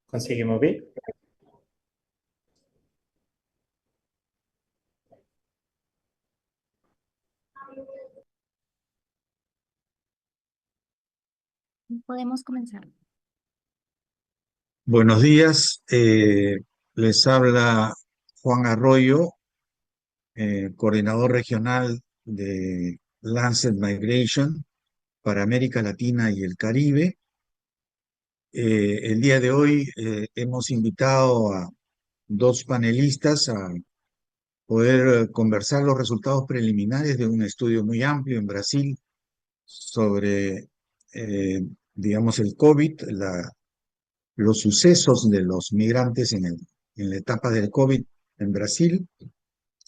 ¿Conseguimos ver? Podemos comenzar. Buenos días, les habla Juan Arroyo, coordinador regional de Lancet Migration para América Latina y el Caribe. El día de hoy hemos invitado a dos panelistas a poder conversar los resultados preliminares de un estudio muy amplio en Brasil sobre, digamos, el COVID, los sucesos de los migrantes en la etapa del COVID en Brasil.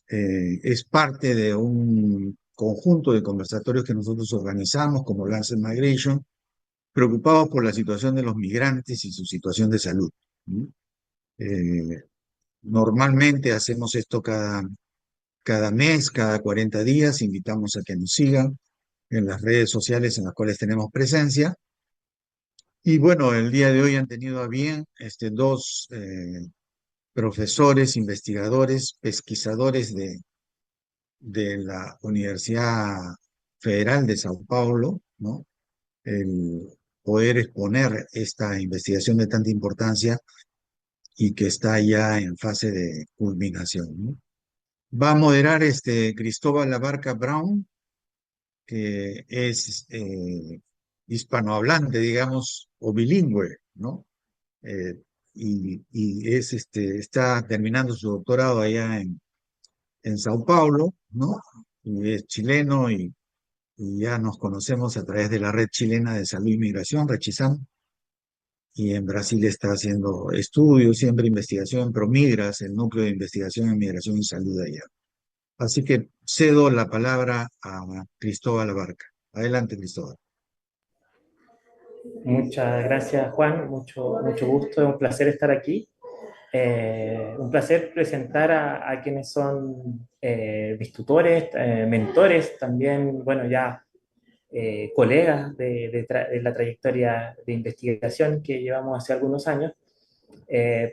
Es parte de un conjunto de conversatorios que nosotros organizamos como Lancet Migration, preocupados por la situación de los migrantes y su situación de salud. Eh, Normalmente hacemos esto cada mes, cada 40 días, invitamos a que nos sigan en las redes sociales en las cuales tenemos presencia. Y bueno, el día de hoy han tenido a bien dos profesores, investigadores, pesquisadores de la Universidad Federal de Sao Paulo, ¿no? El poder exponer esta investigación de tanta importancia y que está ya en fase de culminación, ¿no? Va a moderar Cristóbal Abarca Brown, que es hispanohablante, digamos, o bilingüe, ¿no? Eh, y está terminando su doctorado allá en Sao Paulo, ¿no? Y es chileno y ya nos conocemos a través de la Red Chilena de Salud y Migración, RECHISAM, y en Brasil está haciendo estudios, siempre investigación, Promigras, el núcleo de investigación en migración y salud allá. Así que cedo la palabra a Cristóbal Abarca. Adelante, Cristóbal. Muchas gracias, Juan. Mucho gusto. Es un placer estar aquí. Un placer presentar a quienes son mis tutores, mentores, también, bueno, ya colegas de la trayectoria de investigación que llevamos hace algunos años.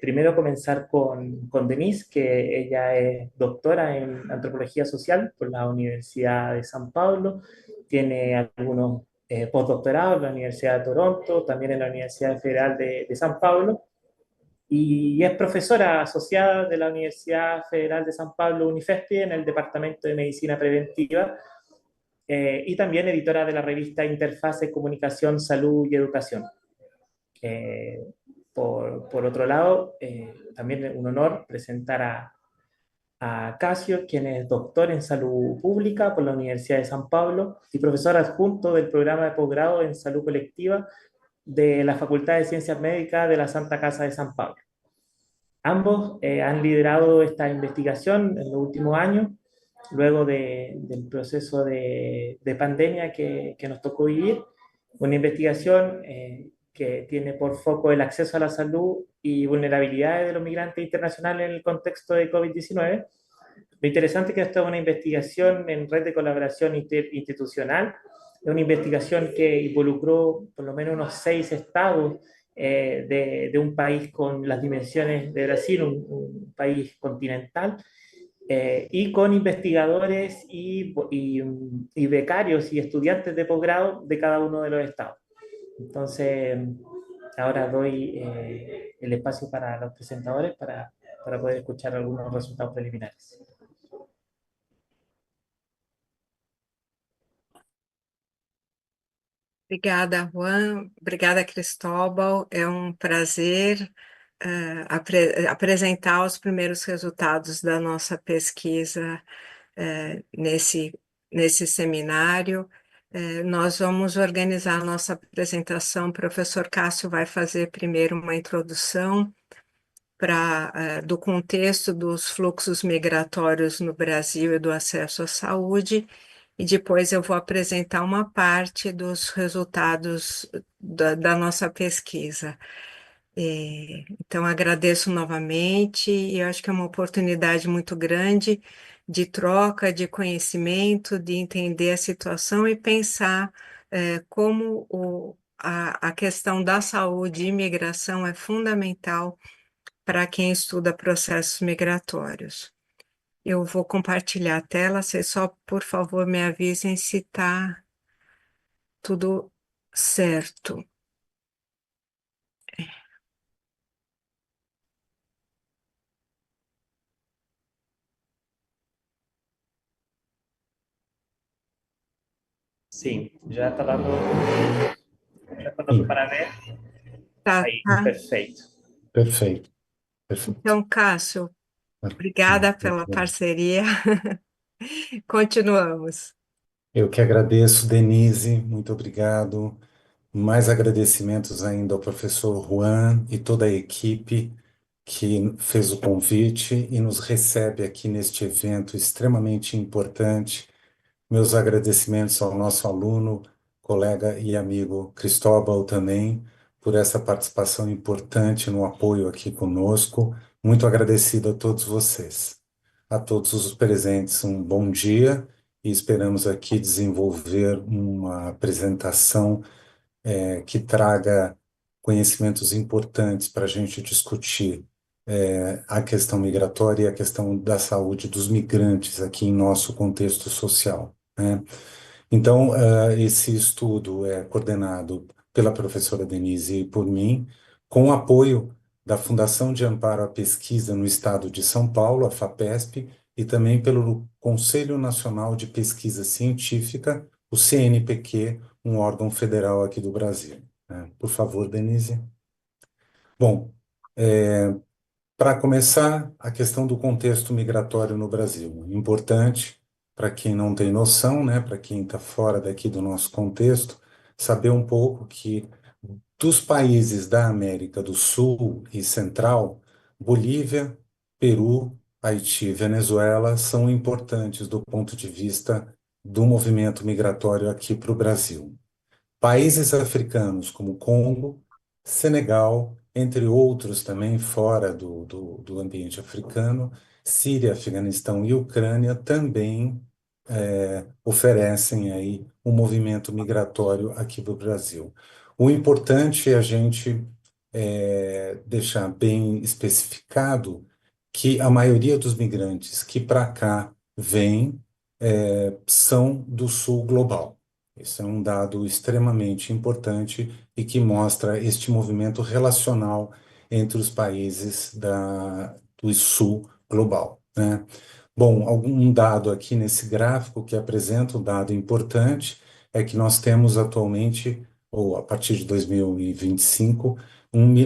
Primero comenzar con Denise, que ella es doctora en antropología social por la Universidad de San Pablo, tiene algunos postdoctorados en la Universidad de Toronto, también en la Universidad Federal de San Pablo, y es profesora asociada de la Universidad Federal de San Pablo, Unifespi, en el Departamento de Medicina Preventiva, y también editora de la revista Interfase Comunicación, Salud y Educación. Por otro lado, también un honor presentar a Casio, quien es doctor en salud pública por la Universidad de San Pablo y profesor adjunto del programa de posgrado en salud colectiva de la Facultad de Ciencias Médicas de la Santa Casa de San Pablo. Ambos han liderado esta investigación en los últimos años, luego del proceso de pandemia que nos tocó vivir, una investigación que tiene por foco el acceso a la salud y vulnerabilidades de los migrantes internacionales en el contexto de COVID-19. Lo interesante es que esto es una investigación en red de colaboración institucional, es una investigación que involucró por lo menos unos 6 estados de un país con las dimensiones de Brasil, un país continental, y con investigadores y becarios y estudiantes de posgrado de cada uno de los estados. Entonces, ahora doy el espacio para los presentadores para poder escuchar algunos resultados preliminares. Obrigada, Juan. Obrigada, Cristóbal. É um prazer apresentar os primeiros resultados da nossa pesquisa nesse seminário. Nós vamos organizar a nossa apresentação. O professor Cássio vai fazer primeiro uma introdução do contexto dos fluxos migratórios no Brasil e do acesso à saúde, e depois eu vou apresentar uma parte dos resultados da nossa pesquisa. Então, agradeço novamente, e eu acho que é uma oportunidade muito grande de troca de conhecimento, de entender a situação e pensar como a questão da saúde e imigração é fundamental para quem estuda processos migratórios. Eu vou compartilhar a tela, vocês só, por favor, me avisem se está tudo certo. Sim, já está dando Sim, para ver. Tá, Aí, tá. perfeito. perfeito, perfeito. Então, Cássio, obrigada pela Bom, parceria. Continuamos. eu que agradeço, Denise, muito obrigado. Mais agradecimentos ainda ao professor Juan e toda a equipe que fez o convite e nos recebe aqui neste evento extremamente importante. Meus agradecimentos ao nosso aluno, colega e amigo Cristóbal também, por essa participação importante no apoio aqui conosco. Muito agradecido a todos vocês. A todos os presentes, um bom dia e esperamos aqui desenvolver uma apresentação que traga conhecimentos importantes para a gente discutir a questão migratória e a questão da saúde dos migrantes aqui em nosso contexto social, né? Então, esse estudo é coordenado pela professora Denise e por mim, com o apoio da Fundação de Amparo à Pesquisa no Estado de São Paulo, a FAPESP, e também pelo Conselho Nacional de Pesquisa Científica, o CNPq, um órgão federal aqui do Brasil, né? Por favor, Denise. Bom, para começar, a questão do contexto migratório no Brasil. Importante para quem não tem noção, né, para quem está fora daqui do nosso contexto, saber um pouco que dos países da América do Sul e Central, Bolívia, Peru, Haiti e Venezuela são importantes do ponto de vista do movimento migratório aqui para o Brasil. Países africanos como Congo, Senegal, entre outros também fora do ambiente africano, Síria, Afeganistão e Ucrânia também oferecem aí um movimento migratório aqui para o Brasil. O importante é a gente deixar bem especificado que a maioria dos migrantes que para cá vêm são do sul global. Isso é um dado extremamente importante e que mostra este movimento relacional entre os países do sul global, né? Bom, algum dado aqui nesse gráfico que apresenta um dado importante é que nós temos atualmente, ou a partir de 2025,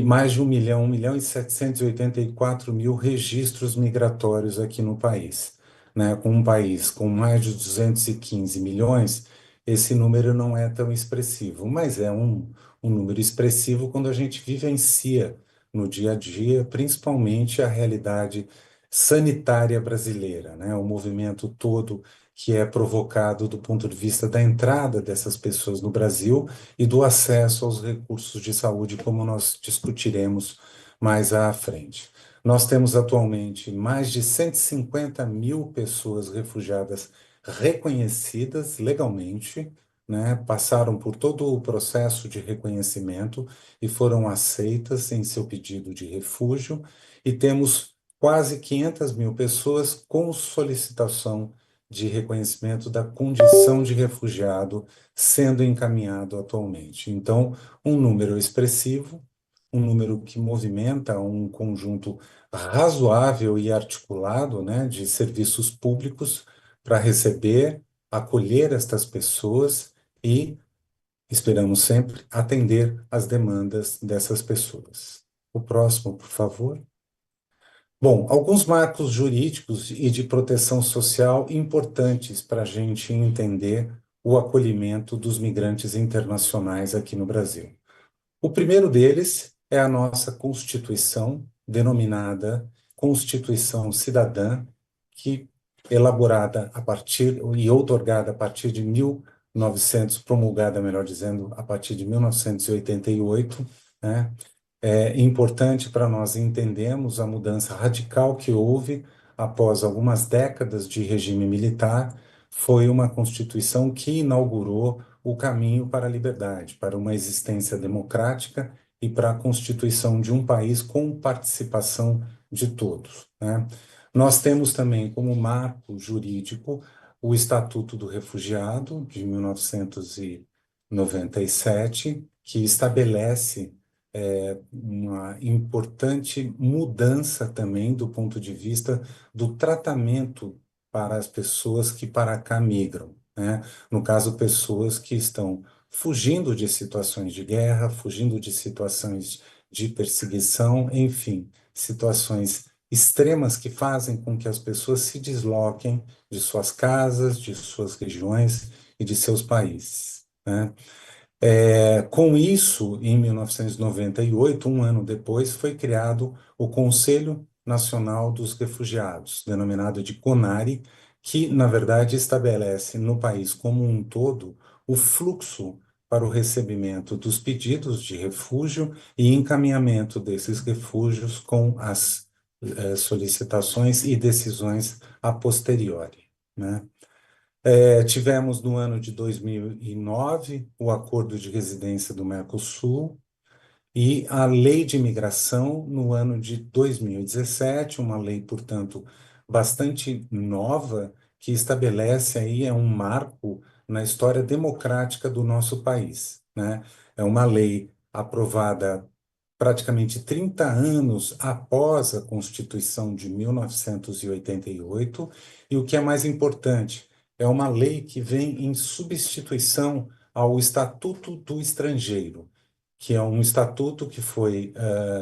mais de 1 milhão e 784 mil registros migratórios aqui no país, né? Com um país com mais de 215 milhões, esse número não é tão expressivo, mas é um número expressivo quando a gente vivencia no dia a dia, principalmente a realidade sanitária brasileira, né? O movimento todo que é provocado do ponto de vista da entrada dessas pessoas no Brasil e do acesso aos recursos de saúde, como nós discutiremos mais à frente. Nós temos atualmente mais de 150 mil pessoas refugiadas reconhecidas legalmente, né? Passaram por todo o processo de reconhecimento e foram aceitas em seu pedido de refúgio, e temos quase 500 mil pessoas com solicitação de reconhecimento da condição de refugiado sendo encaminhado atualmente. Então, um número expressivo, um número que movimenta um conjunto razoável e articulado, né, de serviços públicos para receber, acolher estas pessoas e, esperamos sempre, atender às demandas dessas pessoas. O próximo, por favor. Bom, alguns marcos jurídicos e de proteção social importantes para a gente entender o acolhimento dos migrantes internacionais aqui no Brasil. O primeiro deles é a nossa Constituição, denominada Constituição Cidadã, que elaborada a partir e outorgada a partir de 1900, promulgada, melhor dizendo, a partir de 1988, né? É importante para nós entendermos a mudança radical que houve após algumas décadas de regime militar. Foi uma Constituição que inaugurou o caminho para a liberdade, para uma existência democrática e para a constituição de um país com participação de todos, né? Nós temos também como marco jurídico o Estatuto do Refugiado, de 1997, que estabelece uma importante mudança também do ponto de vista do tratamento para as pessoas que para cá migram, né? No caso, pessoas que estão fugindo de situações de guerra, fugindo de situações de perseguição, enfim, situações extremas que fazem com que as pessoas se desloquem de suas casas, de suas regiões e de seus países, né? Com isso, em 1998, um ano depois, foi criado o Conselho Nacional dos Refugiados, denominado de CONARE, que, na verdade, estabelece no país como um todo o fluxo para o recebimento dos pedidos de refúgio e encaminhamento desses refúgios com as solicitações e decisões a posteriori, né? Tivemos no ano de 2009 o Acordo de Residência do Mercosul e a Lei de Imigração no ano de 2017, uma lei, portanto, bastante nova, que estabelece aí um marco na história democrática do nosso país, né? É uma lei aprovada praticamente 30 anos após a Constituição de 1988, e o que é mais importante, é uma lei que vem em substituição ao Estatuto do Estrangeiro, que é um estatuto que foi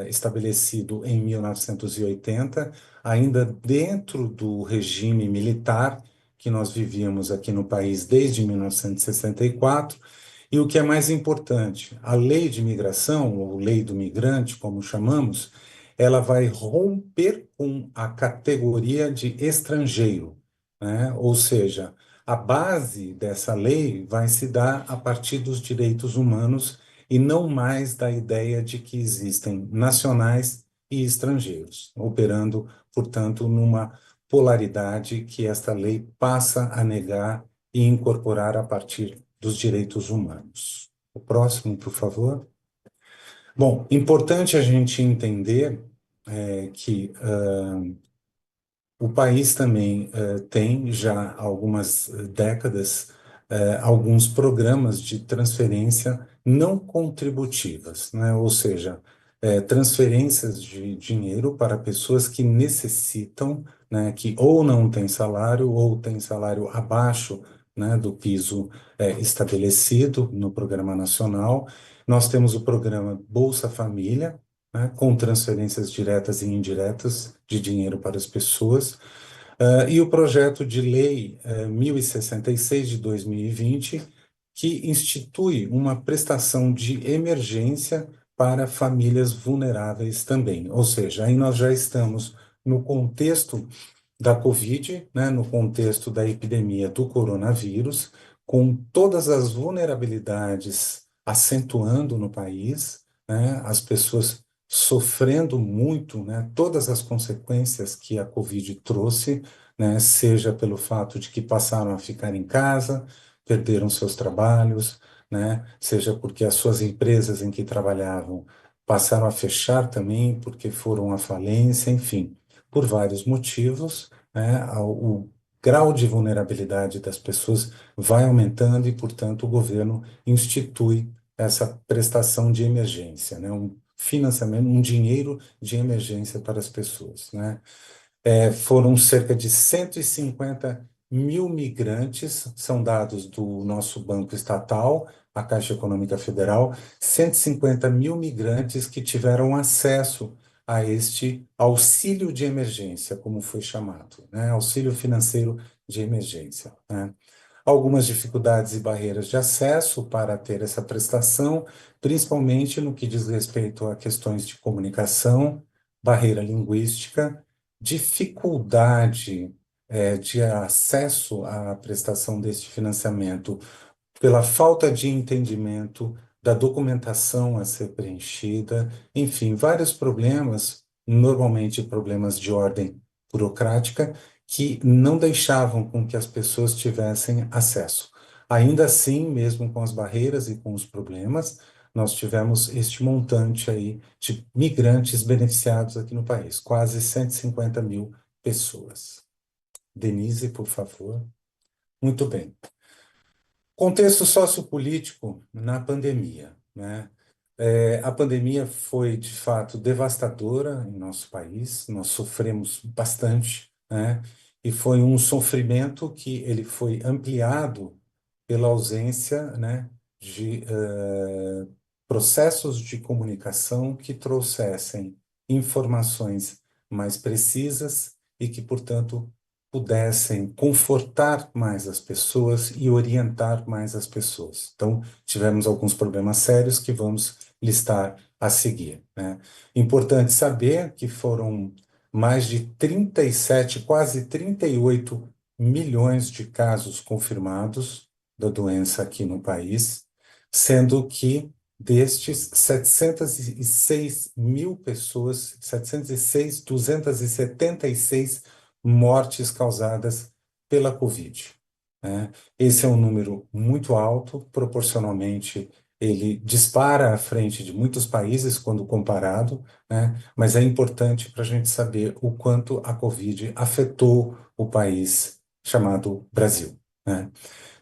estabelecido em 1980, ainda dentro do regime militar que nós vivíamos aqui no país desde 1964. E o que é mais importante, a lei de imigração, ou lei do migrante, como chamamos, ela vai romper com a categoria de estrangeiro, né? Ou seja, a base dessa lei vai se dar a partir dos direitos humanos e não mais da ideia de que existem nacionais e estrangeiros, operando, portanto, numa polaridade que esta lei passa a negar e incorporar a partir dos direitos humanos. O próximo, por favor. Bom, importante a gente entender que o país também tem já há algumas décadas alguns programas de transferência não contributivas, né? Ou seja, transferências de dinheiro para pessoas que necessitam, né? Que ou não têm salário ou têm salário abaixo, né, do piso estabelecido no Programa Nacional. Nós temos o programa Bolsa Família, né, com transferências diretas e indiretas de dinheiro para as pessoas, e o projeto de lei 1066 de 2020, que institui uma prestação de emergência para famílias vulneráveis também. Ou seja, aí nós já estamos no contexto da Covid, né, no contexto da epidemia do coronavírus, com todas as vulnerabilidades acentuando no país, né, as pessoas sofrendo muito, né, todas as consequências que a Covid trouxe, né, seja pelo fato de que passaram a ficar em casa, perderam seus trabalhos, né, seja porque as suas empresas em que trabalhavam passaram a fechar também, porque foram à falência, enfim, por vários motivos, né, o grau de vulnerabilidade das pessoas vai aumentando e, portanto, o governo institui essa prestação de emergência, né, um financiamento, um dinheiro de emergência para as pessoas, né? Foram cerca de 150 mil migrantes, são dados do nosso banco estatal, a Caixa Econômica Federal, 150 mil migrantes que tiveram acesso a este auxílio de emergência, como foi chamado, né? Auxílio financeiro de emergência, né? Algumas dificuldades e barreiras de acesso para ter essa prestação, principalmente no que diz respeito a questões de comunicação, barreira linguística, dificuldade de acesso à prestação deste financiamento pela falta de entendimento da documentação a ser preenchida, enfim, vários problemas, normalmente problemas de ordem burocrática, que não deixavam com que as pessoas tivessem acesso. Ainda assim, mesmo com as barreiras e com os problemas, nós tivemos este montante aí de migrantes beneficiados aqui no país, quase 150 mil pessoas. Denise, por favor. Muito bem. Contexto sociopolítico na pandemia, né? A pandemia foi, de fato, devastadora em nosso país, nós sofremos bastante, né? E foi um sofrimento que ele foi ampliado pela ausência, né, de processos de comunicação que trouxessem informações mais precisas e que, portanto, pudessem confortar mais as pessoas e orientar mais as pessoas. Então, tivemos alguns problemas sérios que vamos listar a seguir, né? Importante saber que foram mais de 37, quase 38 milhões de casos confirmados da doença aqui no país, sendo que destes 706 mil pessoas, 276 mortes causadas pela Covid, né? Esse é um número muito alto, proporcionalmente ele dispara à frente de muitos países quando comparado, né? Mas é importante para a gente saber o quanto a Covid afetou o país chamado Brasil, né?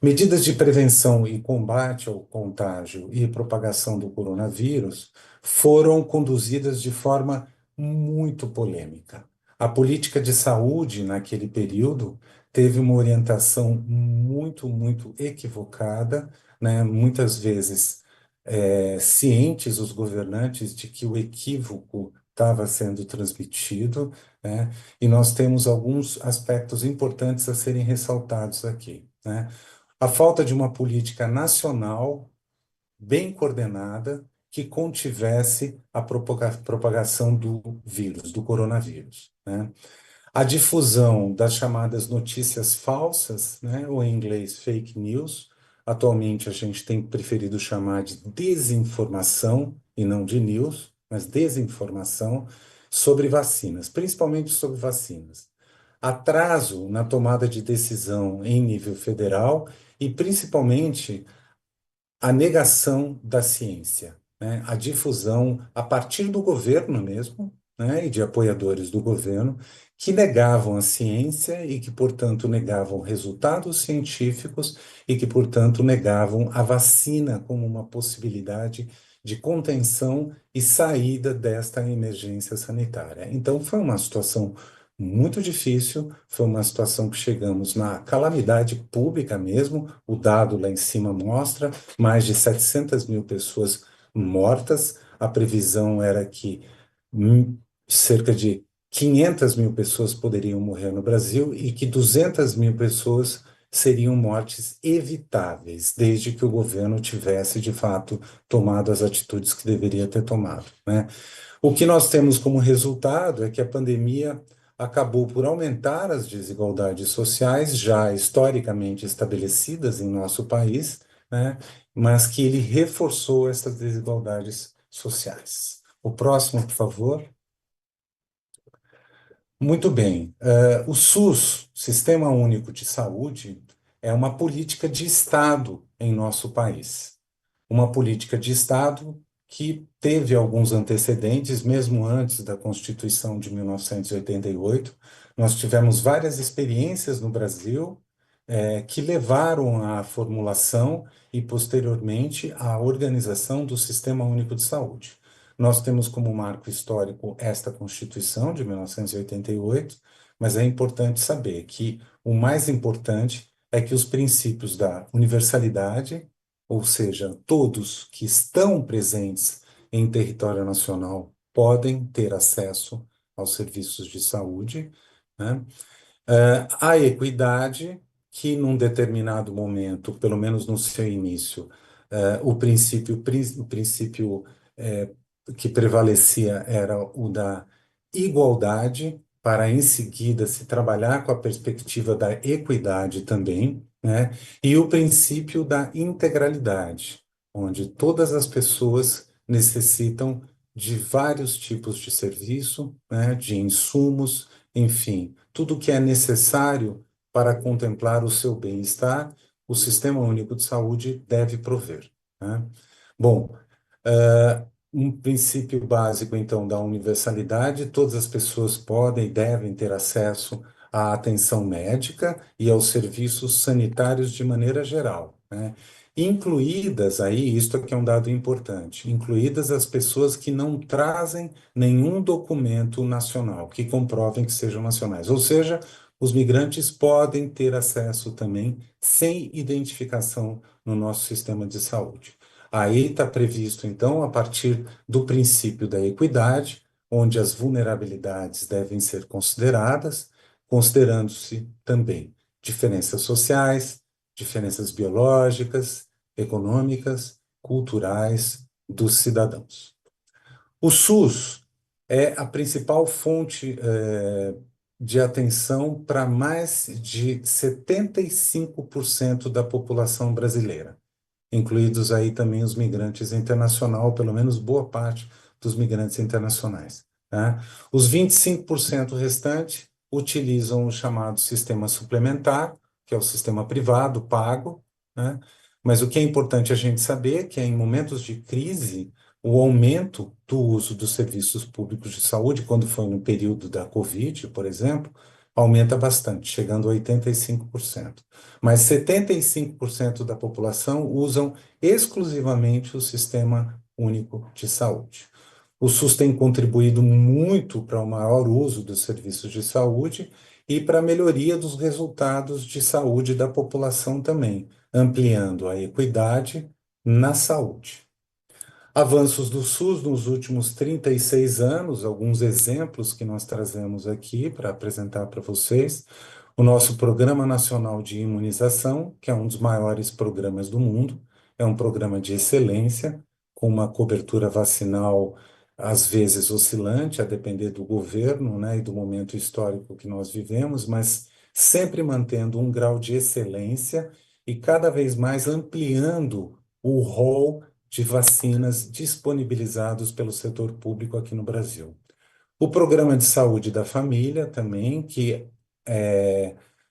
Medidas de prevenção e combate ao contágio e propagação do coronavírus foram conduzidas de forma muito polêmica. A política de saúde, naquele período, teve uma orientação muito equivocada, né? Muitas vezes cientes os governantes de que o equívoco estava sendo transmitido, né? E nós temos alguns aspectos importantes a serem ressaltados aqui, né? A falta de uma política nacional bem coordenada que contivesse a propagação do vírus, do coronavírus, né? A difusão das chamadas notícias falsas, né, ou em inglês fake news, atualmente a gente tem preferido chamar de desinformação e não de news, mas desinformação sobre vacinas, principalmente sobre vacinas. Atraso na tomada de decisão em nível federal e principalmente a negação da ciência, né? A difusão a partir do governo mesmo, né? E de apoiadores do governo que negavam a ciência e que, portanto, negavam resultados científicos e que, portanto, negavam a vacina como uma possibilidade de contenção e saída desta emergência sanitária. Então, foi uma situação muito difícil, foi uma situação que chegamos na calamidade pública mesmo, o dado lá em cima mostra, mais de 700 mil pessoas mortas. A previsão era que cerca de 500 mil pessoas poderiam morrer no Brasil e que 200 mil pessoas seriam mortes evitáveis, desde que o governo tivesse, de fato, tomado as atitudes que deveria ter tomado, né? O que nós temos como resultado é que a pandemia acabou por aumentar as desigualdades sociais, já historicamente estabelecidas em nosso país, né? Mas que ele reforçou essas desigualdades sociais. O próximo, por favor. Muito bem. O SUS, Sistema Único de Saúde, é uma política de Estado em nosso país. Uma política de Estado que teve alguns antecedentes, mesmo antes da Constituição de 1988. Nós tivemos várias experiências no Brasil, que levaram à formulação e, posteriormente, à organização do Sistema Único de Saúde. Nós temos como marco histórico esta Constituição de 1988, mas é importante saber que o mais importante é que os princípios da universalidade, ou seja, todos que estão presentes em território nacional podem ter acesso aos serviços de saúde, né? A equidade, que num determinado momento, pelo menos no seu início, o princípio que prevalecia era o da igualdade, para em seguida se trabalhar com a perspectiva da equidade também, né? E o princípio da integralidade, onde todas as pessoas necessitam de vários tipos de serviço, né? De insumos, enfim, tudo que é necessário para contemplar o seu bem-estar o Sistema Único de Saúde deve prover, né? Bom, um princípio básico, então, da universalidade: todas as pessoas podem e devem ter acesso à atenção médica e aos serviços sanitários de maneira geral, né? Incluídas aí, isto aqui é um dado importante, incluídas as pessoas que não trazem nenhum documento nacional, que comprovem que sejam nacionais. Ou seja, os migrantes podem ter acesso também sem identificação no nosso sistema de saúde. Aí está previsto, então, a partir do princípio da equidade, onde as vulnerabilidades devem ser consideradas, considerando-se também diferenças sociais, diferenças biológicas, econômicas, culturais dos cidadãos. O SUS é a principal fonte de atenção para mais de 75% da população brasileira, incluídos aí também os migrantes internacionais, pelo menos boa parte dos migrantes internacionais, tá? Os 25% restantes utilizam o chamado sistema suplementar, que é o sistema privado, pago, né? Mas o que é importante a gente saber é que em momentos de crise, o aumento do uso dos serviços públicos de saúde, quando foi no período da Covid, por exemplo, aumenta bastante, chegando a 85%. Mas 75% da população usam exclusivamente o Sistema Único de Saúde. O SUS tem contribuído muito para o maior uso dos serviços de saúde e para a melhoria dos resultados de saúde da população também, ampliando a equidade na saúde. Avanços do SUS nos últimos 36 anos, alguns exemplos que nós trazemos aqui para apresentar para vocês. O nosso Programa Nacional de Imunização, que é um dos maiores programas do mundo, é um programa de excelência, com uma cobertura vacinal às vezes oscilante, a depender do governo, né, e do momento histórico que nós vivemos, mas sempre mantendo um grau de excelência e cada vez mais ampliando o rol de vacinas disponibilizados pelo setor público aqui no Brasil. O Programa de Saúde da Família também, que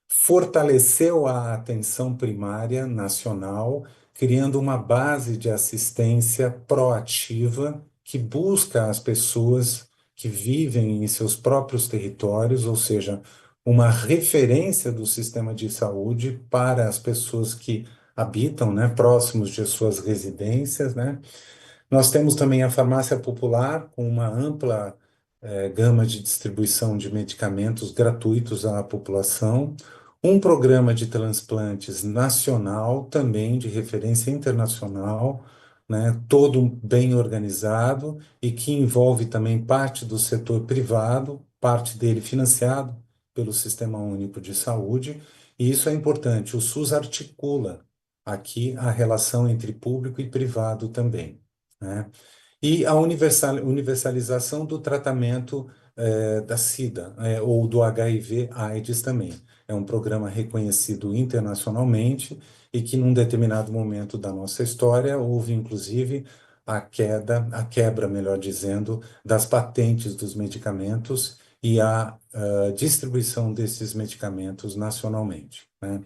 fortaleceu a atenção primária nacional, criando uma base de assistência proativa que busca as pessoas que vivem em seus próprios territórios, ou seja, uma referência do sistema de saúde para as pessoas que habitam, né, próximos de suas residências, né? Nós temos também a farmácia popular, com uma ampla gama de distribuição de medicamentos gratuitos à população, um programa de transplantes nacional, também de referência internacional, né, todo bem organizado e que envolve também parte do setor privado, parte dele financiado pelo Sistema Único de Saúde, e isso é importante. O SUS articula aqui a relação entre público e privado também, né? E a universalização do tratamento da SIDA, ou do HIV/AIDS também. É um programa reconhecido internacionalmente e que, num determinado momento da nossa história, houve, inclusive, a quebra, melhor dizendo, das patentes dos medicamentos e a distribuição desses medicamentos nacionalmente, né?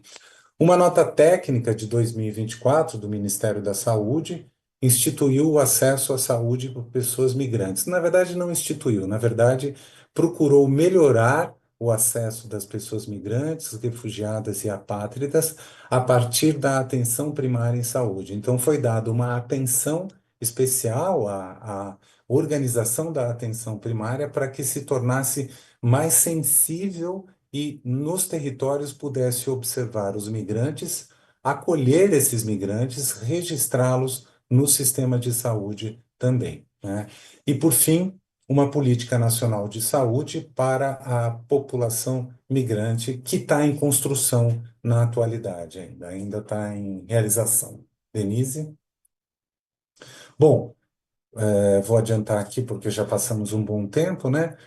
Uma nota técnica de 2024 do Ministério da Saúde instituiu o acesso à saúde por pessoas migrantes. Na verdade, não instituiu, na verdade, procurou melhorar o acesso das pessoas migrantes, refugiadas e apátridas a partir da atenção primária em saúde. Então, foi dada uma atenção especial à organização da atenção primária para que se tornasse mais sensível e nos territórios pudesse observar os migrantes, acolher esses migrantes, registrá-los no sistema de saúde também, né? E, por fim, uma política nacional de saúde para a população migrante que está em construção na atualidade ainda está em realização. Denise? Bom, vou adiantar aqui porque já passamos um bom tempo, né?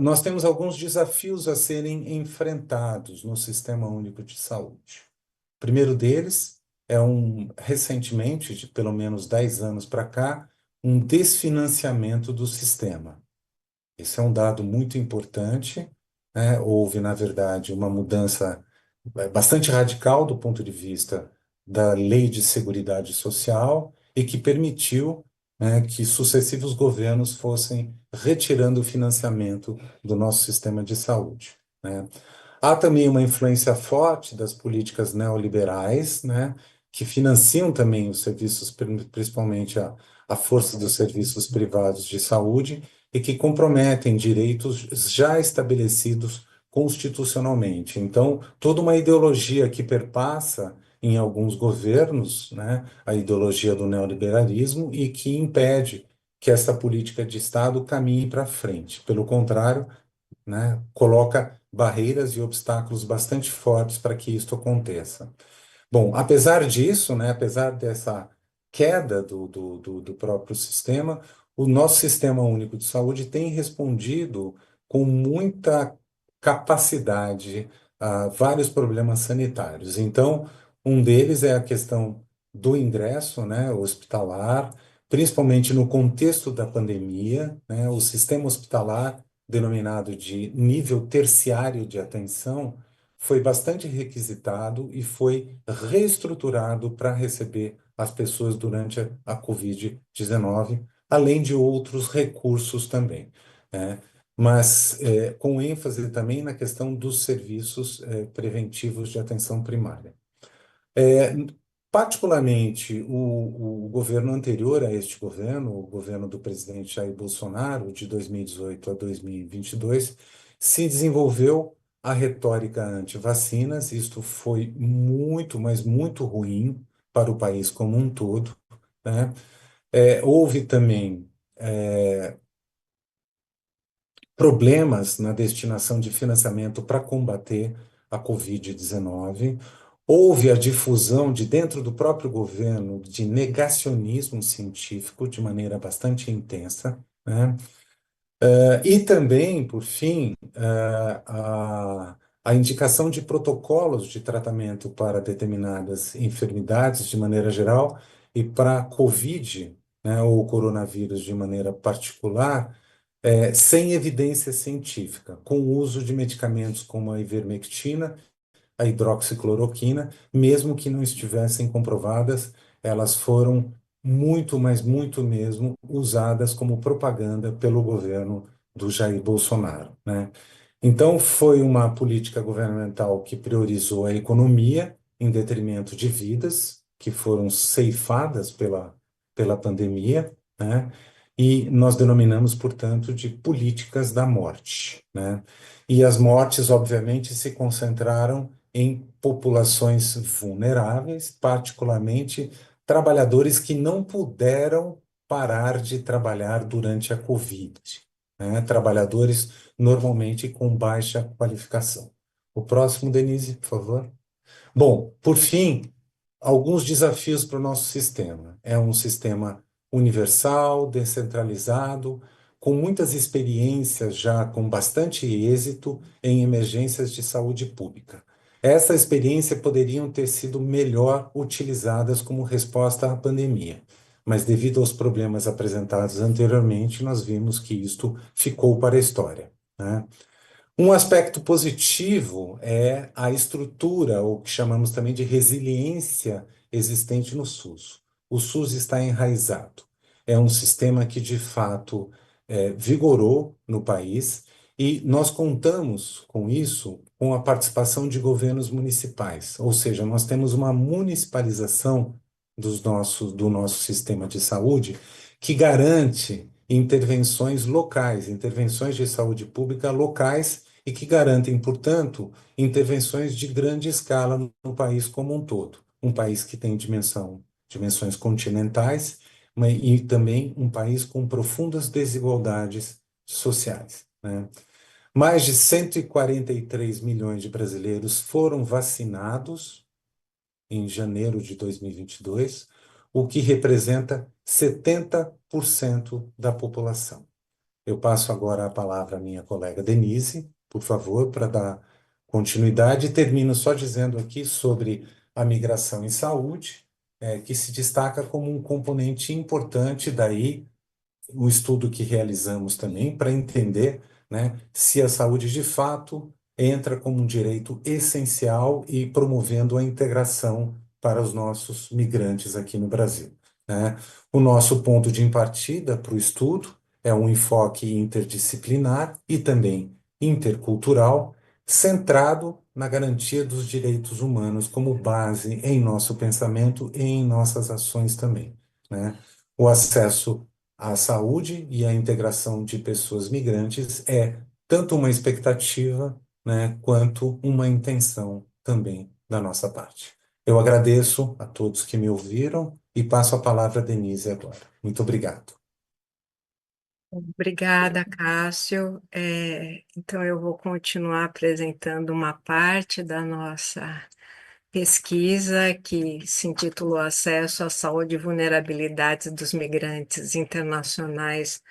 Nós temos alguns desafios a serem enfrentados no Sistema Único de Saúde. O primeiro deles é recentemente, de pelo menos 10 anos para cá, um desfinanciamento do sistema. Esse é um dado muito importante, né? Houve, na verdade, uma mudança bastante radical do ponto de vista da Lei de Seguridade Social e que permitiu, né, que sucessivos governos fossem retirando o financiamento do nosso sistema de saúde, né? Há também uma influência forte das políticas neoliberais, né, que financiam também os serviços, principalmente a força dos serviços privados de saúde, e que comprometem direitos já estabelecidos constitucionalmente. Então, toda uma ideologia que perpassa em alguns governos, né, a ideologia do neoliberalismo, e que impede que essa política de Estado caminhe para frente. Pelo contrário, né, coloca barreiras e obstáculos bastante fortes para que isso aconteça. Bom, apesar disso, né, apesar dessa queda do próprio sistema, o nosso Sistema Único de Saúde tem respondido com muita capacidade a vários problemas sanitários. Então, um deles é a questão do ingresso, né, hospitalar, principalmente no contexto da pandemia, né, o sistema hospitalar, denominado de nível terciário de atenção, foi bastante requisitado e foi reestruturado para receber as pessoas durante a Covid-19, além de outros recursos também, né? Mas com ênfase também na questão dos serviços preventivos de atenção primária. É, particularmente, o governo anterior a este governo, o governo do presidente Jair Bolsonaro, de 2018 a 2022, se desenvolveu a retórica anti-vacinas. Isto foi muito, mas muito ruim para o país como um todo, né? Houve também problemas na destinação de financiamento para combater a Covid-19. Houve a difusão de dentro do próprio governo de negacionismo científico de maneira bastante intensa, né? E também, por fim, a indicação de protocolos de tratamento para determinadas enfermidades de maneira geral e para a Covid, né, ou coronavírus de maneira particular, sem evidência científica, com o uso de medicamentos como a ivermectina, a hidroxicloroquina, mesmo que não estivessem comprovadas, elas foram muito, mas muito mesmo, usadas como propaganda pelo governo do Jair Bolsonaro, né? Então, foi uma política governamental que priorizou a economia em detrimento de vidas que foram ceifadas pela pandemia, né? E nós denominamos, portanto, de políticas da morte, né? E as mortes, obviamente, se concentraram em populações vulneráveis, particularmente trabalhadores que não puderam parar de trabalhar durante a Covid, né? Trabalhadores normalmente com baixa qualificação. O próximo, Denise, por favor. Bom, por fim, alguns desafios para o nosso sistema. É um sistema universal, descentralizado, com muitas experiências já com bastante êxito em emergências de saúde pública. Essa experiência poderiam ter sido melhor utilizadas como resposta à pandemia, mas devido aos problemas apresentados anteriormente, nós vimos que isto ficou para a história, né? Um aspecto positivo é a estrutura, ou que chamamos também de resiliência existente no SUS. O SUS está enraizado. É um sistema que, de fato, vigorou no país e nós contamos com isso com a participação de governos municipais. Ou seja, nós temos uma municipalização do nosso sistema de saúde que garante intervenções locais, intervenções de saúde pública locais e que garantem, portanto, intervenções de grande escala no país como um todo. Um país que tem dimensões continentais, e também um país com profundas desigualdades sociais, né? Mais de 143 milhões de brasileiros foram vacinados em janeiro de 2022, o que representa 70% da população. Eu passo agora a palavra à minha colega Denise, por favor, para dar continuidade, e termino só dizendo aqui sobre a migração em saúde, que se destaca como um componente importante, daí o estudo que realizamos também para entender, né, se a saúde de fato entra como um direito essencial e promovendo a integração para os nossos migrantes aqui no Brasil, né? O nosso ponto de partida para o estudo é um enfoque interdisciplinar e também intercultural, centrado na garantia dos direitos humanos como base em nosso pensamento e em nossas ações também, né? O acesso à saúde e à integração de pessoas migrantes é tanto uma expectativa, né, quanto uma intenção também da nossa parte. Eu agradeço a todos que me ouviram e passo a palavra a Denise agora. Muito obrigado. Obrigada, Cássio. Então, eu vou continuar apresentando uma parte da nossa pesquisa que se intitulou Acesso à Saúde e Vulnerabilidades dos Migrantes Internacionais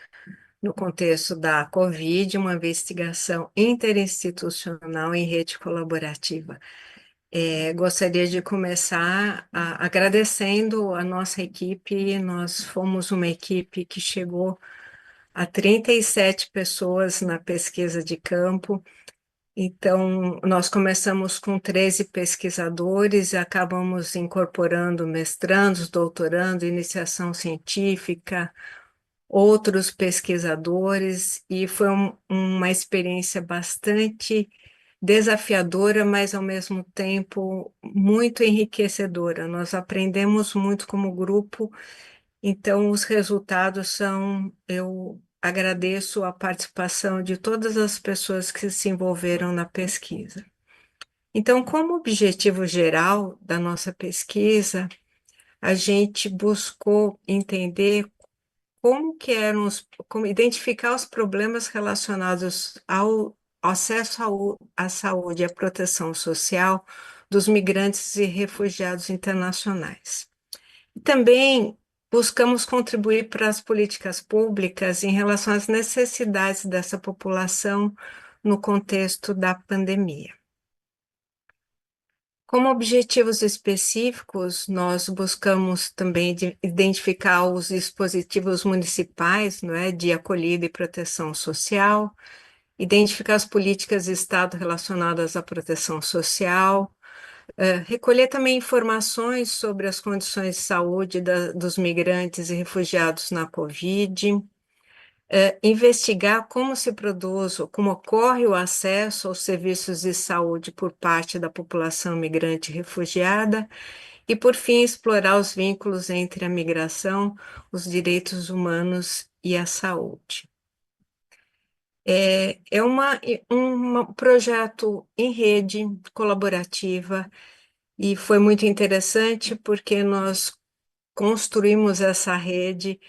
no contexto da Covid, uma investigação interinstitucional em rede colaborativa. Gostaria de começar agradecendo a nossa equipe. Nós fomos uma equipe que chegou a 37 pessoas na pesquisa de campo. Então, nós começamos com 13 pesquisadores e acabamos incorporando mestrandos, doutorandos, iniciação científica, outros pesquisadores, e foi uma experiência bastante desafiadora, mas ao mesmo tempo muito enriquecedora. Nós aprendemos muito como grupo, então os resultados são, eu agradeço a participação de todas as pessoas que se envolveram na pesquisa. Então, como objetivo geral da nossa pesquisa, a gente buscou entender como identificar os problemas relacionados ao acesso à saúde e à proteção social dos migrantes e refugiados internacionais. E também buscamos contribuir para as políticas públicas em relação às necessidades dessa população no contexto da pandemia. Como objetivos específicos, nós buscamos também identificar os dispositivos municipais, não é, de acolhida e proteção social, identificar as políticas de Estado relacionadas à proteção social, recolher também informações sobre as condições de saúde dos migrantes e refugiados na Covid, investigar como se produz, como ocorre o acesso aos serviços de saúde por parte da população migrante e refugiada, e, por fim, explorar os vínculos entre a migração, os direitos humanos e a saúde. É um projeto em rede colaborativa e foi muito interessante porque nós construímos essa rede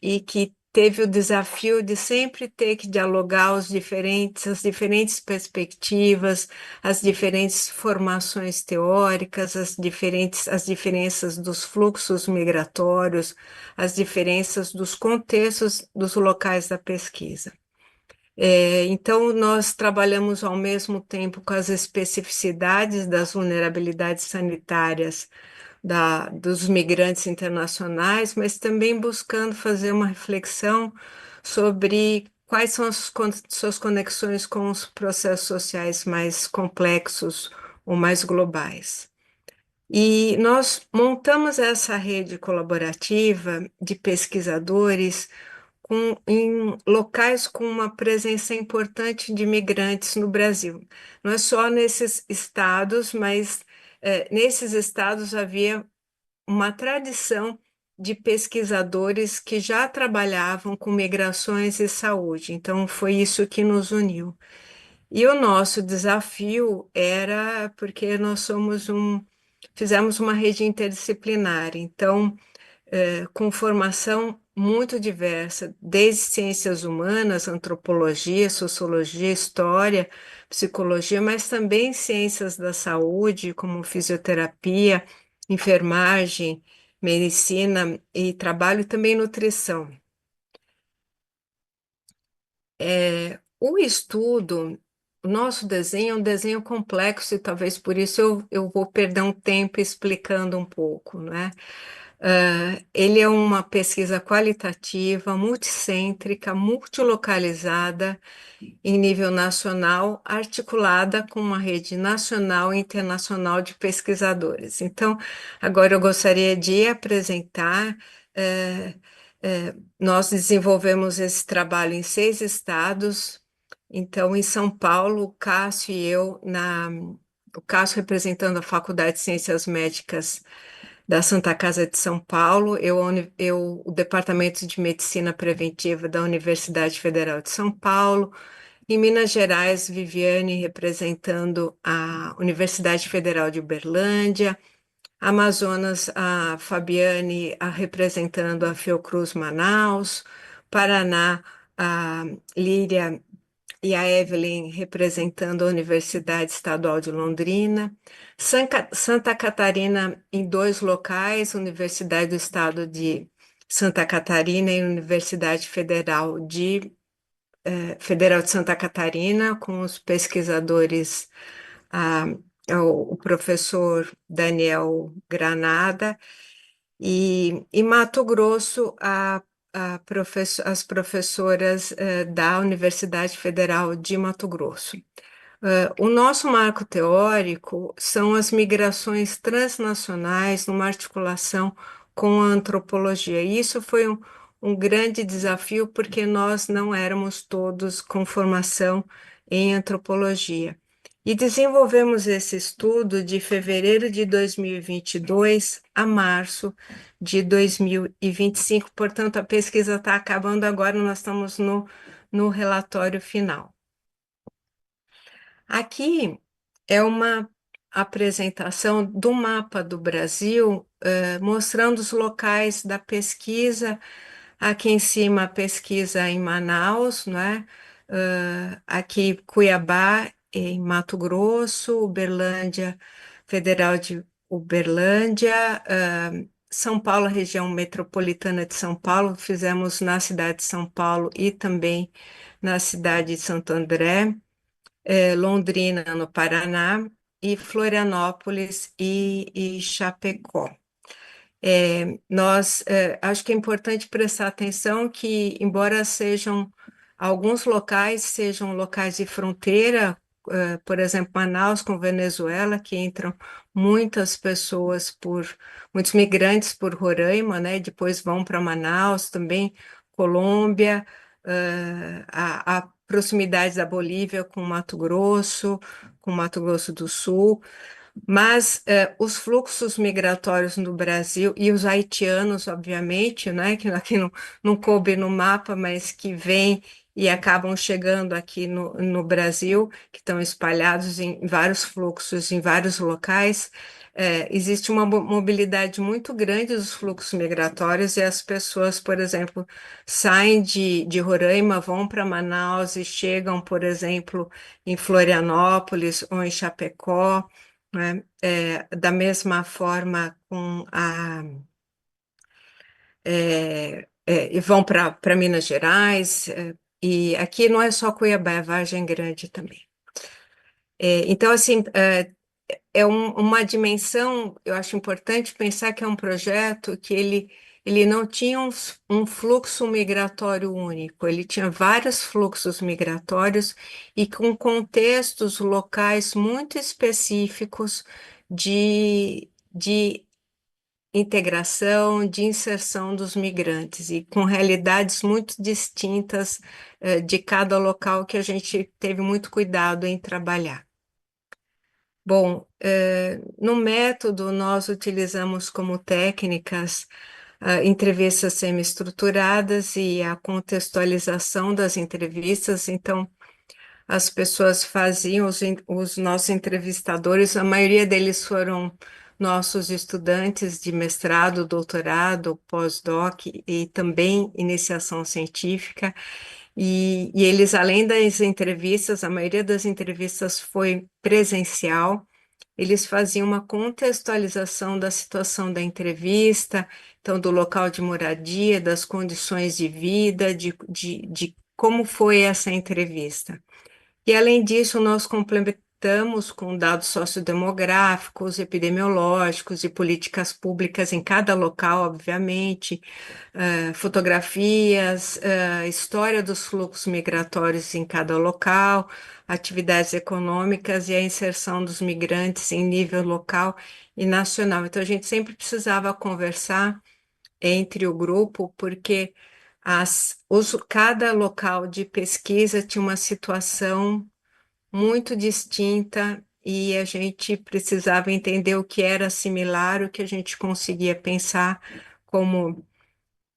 e que teve o desafio de sempre ter que dialogar as diferentes perspectivas, as diferentes formações teóricas, as diferenças dos fluxos migratórios, as diferenças dos contextos dos locais da pesquisa. Então, nós trabalhamos ao mesmo tempo com as especificidades das vulnerabilidades sanitárias dos migrantes internacionais, mas também buscando fazer uma reflexão sobre quais são as suas conexões com os processos sociais mais complexos ou mais globais. E nós montamos essa rede colaborativa de pesquisadores em locais com uma presença importante de migrantes no Brasil. Não é só nesses estados, mas nesses estados havia uma tradição de pesquisadores que já trabalhavam com migrações e saúde. Então, foi isso que nos uniu. E o nosso desafio era porque nós fizemos uma rede interdisciplinar, então, com formação muito diversa, desde ciências humanas, antropologia, sociologia, história, psicologia, mas também ciências da saúde, como fisioterapia, enfermagem, medicina e trabalho, e também nutrição. O estudo, o nosso desenho é um desenho complexo e talvez por isso eu vou perder um tempo explicando um pouco, não é? Ele é uma pesquisa qualitativa, multicêntrica, multilocalizada, em nível nacional, articulada com uma rede nacional e internacional de pesquisadores. Então, agora eu gostaria de apresentar. eh, Nós desenvolvemos esse trabalho em 6 estados. Então, em São Paulo, o Cássio e eu, o Cássio representando a Faculdade de Ciências Médicas da Santa Casa de São Paulo, o Departamento de Medicina Preventiva da Universidade Federal de São Paulo. Em Minas Gerais, Viviane representando a Universidade Federal de Uberlândia. Amazonas, a Fabiane representando a Fiocruz Manaus. Paraná, a Líria e a Evelyn representando a Universidade Estadual de Londrina. Santa Catarina em 2 locais, Universidade do Estado de Santa Catarina e Universidade Federal de Santa Catarina, com os pesquisadores, ah, o professor Daniel Granada, e em Mato Grosso, as professoras da Universidade Federal de Mato Grosso. O nosso marco teórico são as migrações transnacionais numa articulação com a antropologia. E isso foi um grande desafio, porque nós não éramos todos com formação em antropologia. E desenvolvemos esse estudo de fevereiro de 2022 a março de 2025. Portanto, a pesquisa está acabando agora, nós estamos no relatório final. Aqui é uma apresentação do mapa do Brasil, mostrando os locais da pesquisa. Aqui em cima, a pesquisa em Manaus, né? Aqui Cuiabá, em Mato Grosso, Uberlândia, Federal de Uberlândia, São Paulo, região metropolitana de São Paulo, fizemos na cidade de São Paulo e também na cidade de Santo André. Londrina, no Paraná, e Florianópolis e Chapecó. Acho que é importante prestar atenção que, embora alguns locais sejam locais de fronteira, por exemplo, Manaus com Venezuela, que entram muitas muitos migrantes por Roraima, né? Depois vão para Manaus, também Colômbia, a proximidade da Bolívia com Mato Grosso do Sul. Mas os fluxos migratórios no Brasil e os haitianos, obviamente, né, que aqui não coube no mapa, mas que vêm e acabam chegando aqui no Brasil, que estão espalhados em vários fluxos, em vários locais. Existe uma mobilidade muito grande dos fluxos migratórios, e as pessoas, por exemplo, saem de Roraima, vão para Manaus e chegam, por exemplo, em Florianópolis ou em Chapecó, né? Da mesma forma e vão para Minas Gerais, e aqui não é só Cuiabá, é Vargem Grande também. Então, assim, uma dimensão, eu acho importante pensar que é um projeto que ele não tinha um fluxo migratório único, ele tinha vários fluxos migratórios e com contextos locais muito específicos de integração, de inserção dos migrantes, e com realidades muito distintas de cada local, que a gente teve muito cuidado em trabalhar. Bom, no método nós utilizamos como técnicas entrevistas semi-estruturadas e a contextualização das entrevistas. Então, as pessoas faziam, os nossos entrevistadores, a maioria deles foram nossos estudantes de mestrado, doutorado, pós-doc e também iniciação científica. E eles, além das entrevistas, a maioria das entrevistas foi presencial. Eles faziam uma contextualização da situação da entrevista, então do local de moradia, das condições de vida, de como foi essa entrevista. E além disso, nós conectamos com dados sociodemográficos, epidemiológicos e políticas públicas em cada local, obviamente, fotografias, história dos fluxos migratórios em cada local, atividades econômicas e a inserção dos migrantes em nível local e nacional. Então, a gente sempre precisava conversar entre o grupo, porque cada local de pesquisa tinha uma situação muito distinta e a gente precisava entender o que era similar, o que a gente conseguia pensar como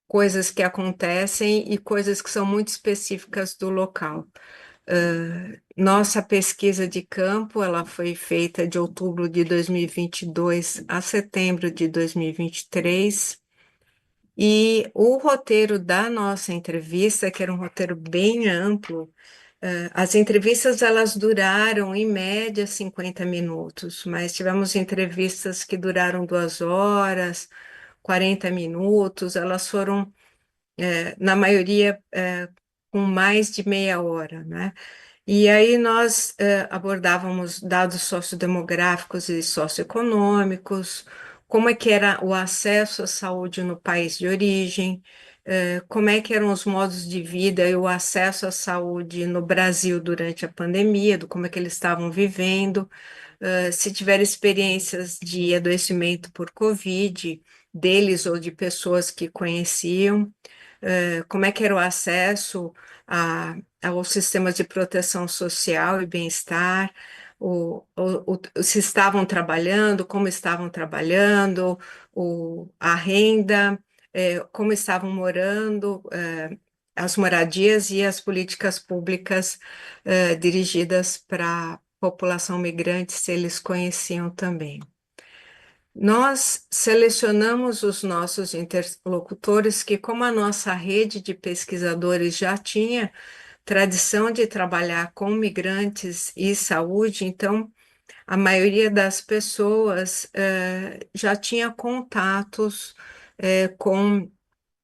coisas que acontecem e coisas que são muito específicas do local. Nossa pesquisa de campo, ela foi feita de outubro de 2022 a setembro de 2023, e o roteiro da nossa entrevista, que era um roteiro bem amplo, as entrevistas elas duraram em média 50 minutos, mas tivemos entrevistas que duraram 2 horas, 40 minutos, elas foram, na maioria, com mais de meia hora, né? E aí nós abordávamos dados sociodemográficos e socioeconômicos, como é que era o acesso à saúde no país de origem, como é que eram os modos de vida e o acesso à saúde no Brasil durante a pandemia, como é que eles estavam vivendo, se tiveram experiências de adoecimento por Covid, deles ou de pessoas que conheciam, como é que era o acesso aos sistemas de proteção social e bem-estar, se estavam trabalhando, como estavam trabalhando, a renda, como estavam morando, as moradias e as políticas públicas dirigidas para a população migrante, se eles conheciam também. Nós selecionamos os nossos interlocutores que, como a nossa rede de pesquisadores já tinha tradição de trabalhar com migrantes e saúde, então a maioria das pessoas já tinha contatos com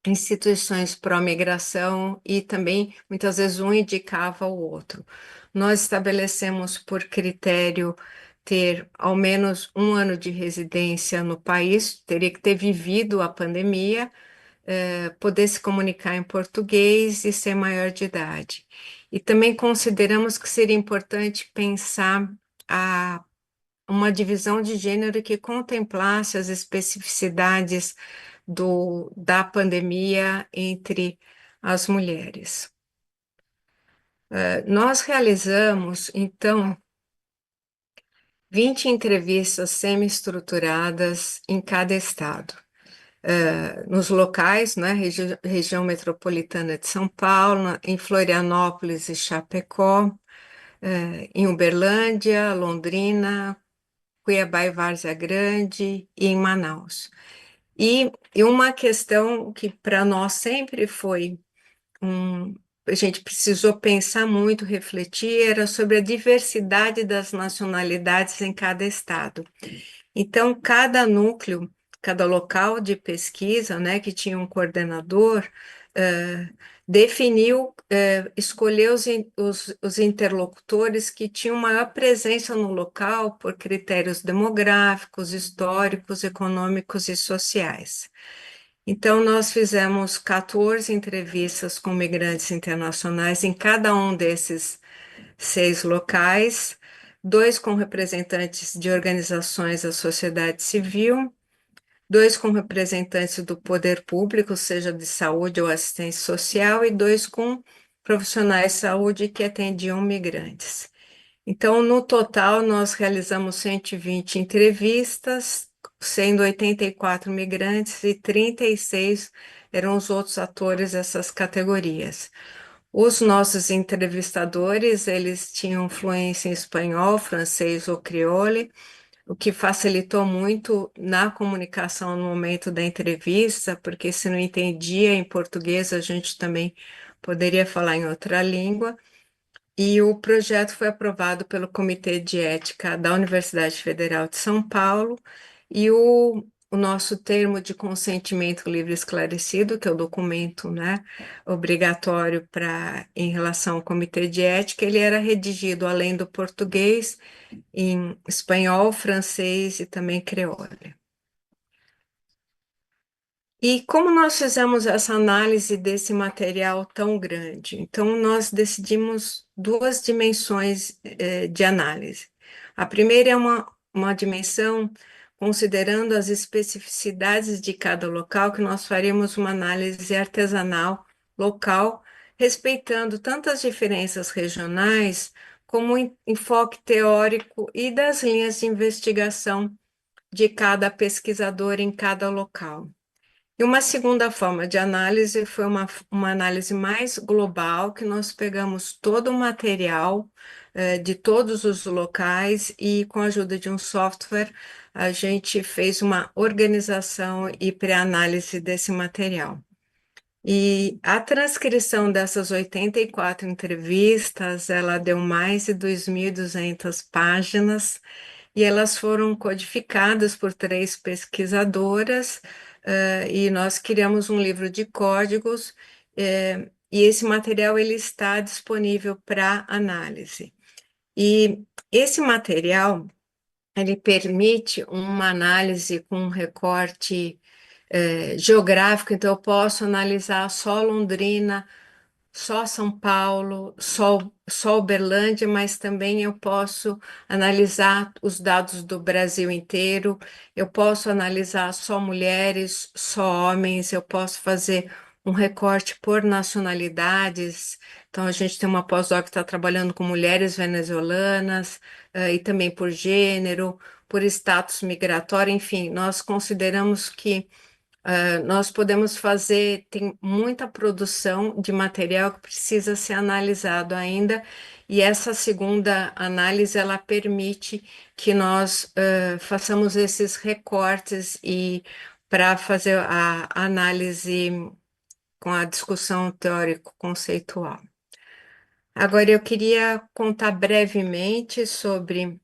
instituições pró-migração e também muitas vezes um indicava o outro. Nós estabelecemos por critério ter ao menos 1 ano de residência no país, teria que ter vivido a pandemia, poder se comunicar em português e ser maior de idade. E também consideramos que seria importante pensar uma divisão de gênero que contemplasse as especificidades da pandemia entre as mulheres. Nós realizamos, então, 20 entrevistas semi-estruturadas em cada estado. Nos locais, né, região metropolitana de São Paulo, em Florianópolis e Chapecó, em Uberlândia, Londrina, Cuiabá e Várzea Grande e em Manaus. E uma questão que para nós sempre foi a gente precisou pensar muito, refletir, era sobre a diversidade das nacionalidades em cada estado. Então, cada núcleo, cada local de pesquisa, né, que tinha um coordenador, definiu, escolheu os interlocutores que tinham maior presença no local por critérios demográficos, históricos, econômicos e sociais. Então, nós fizemos 14 entrevistas com migrantes internacionais em cada um desses 6 locais, 2 com representantes de organizações da sociedade civil, 2 com representantes do poder público, seja de saúde ou assistência social, e 2 com profissionais de saúde que atendiam migrantes. Então, no total, nós realizamos 120 entrevistas, sendo 84 migrantes e 36 eram os outros atores dessas categorias. Os nossos entrevistadores, eles tinham fluência em espanhol, francês ou crioulo, o que facilitou muito na comunicação no momento da entrevista, porque se não entendia em português, a gente também poderia falar em outra língua. E o projeto foi aprovado pelo Comitê de Ética da Universidade Federal de São Paulo, e o o nosso termo de consentimento livre e esclarecido, que é o documento, né, obrigatório em relação ao comitê de ética. Ele era redigido, além do português, em espanhol, francês e também creole. E como nós fizemos essa análise desse material tão grande? Então, nós decidimos duas dimensões de análise. A primeira é uma dimensão considerando as especificidades de cada local, que nós faremos uma análise artesanal local, respeitando tanto as diferenças regionais, como o enfoque teórico e das linhas de investigação de cada pesquisador em cada local. E uma segunda forma de análise foi uma análise mais global, que nós pegamos todo o material de todos os locais e, com a ajuda de um software, a gente fez uma organização e pré-análise desse material. E a transcrição dessas 84 entrevistas, ela deu mais de 2.200 páginas, e elas foram codificadas por 3 pesquisadoras, e nós criamos um livro de códigos, e esse material ele está disponível para análise. E esse material ele permite uma análise com um recorte geográfico, então eu posso analisar só Londrina, só São Paulo, só Uberlândia, mas também eu posso analisar os dados do Brasil inteiro, eu posso analisar só mulheres, só homens, eu posso fazer um recorte por nacionalidades. Então, a gente tem uma pós-doc que está trabalhando com mulheres venezuelanas, e também por gênero, por status migratório, enfim, nós consideramos que nós podemos fazer, tem muita produção de material que precisa ser analisado ainda, e essa segunda análise, ela permite que nós façamos esses recortes e para fazer a análise com a discussão teórico-conceitual. Agora, eu queria contar brevemente sobre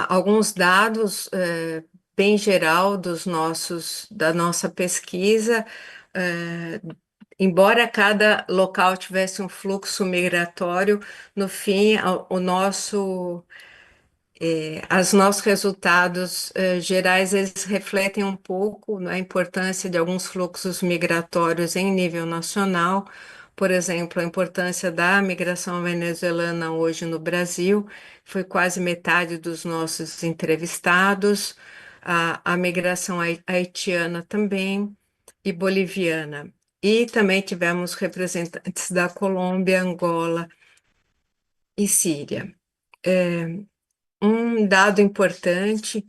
alguns dados bem geral da nossa pesquisa. Embora cada local tivesse um fluxo migratório, no fim, os nossos resultados gerais, eles refletem um pouco, né, a importância de alguns fluxos migratórios em nível nacional. Por exemplo, a importância da migração venezuelana hoje no Brasil, foi quase metade dos nossos entrevistados, a migração haitiana também, e boliviana. E também tivemos representantes da Colômbia, Angola e Síria. Um dado importante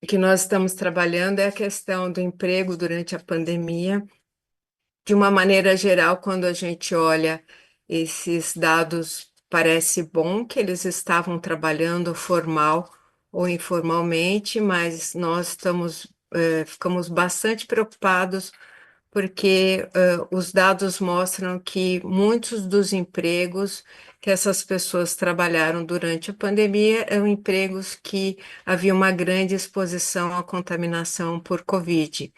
que nós estamos trabalhando é a questão do emprego durante a pandemia. De uma maneira geral, quando a gente olha esses dados, parece bom que eles estavam trabalhando formal ou informalmente, mas nós ficamos bastante preocupados porque os dados mostram que muitos dos empregos que essas pessoas trabalharam durante a pandemia eram empregos que havia uma grande exposição à contaminação por Covid.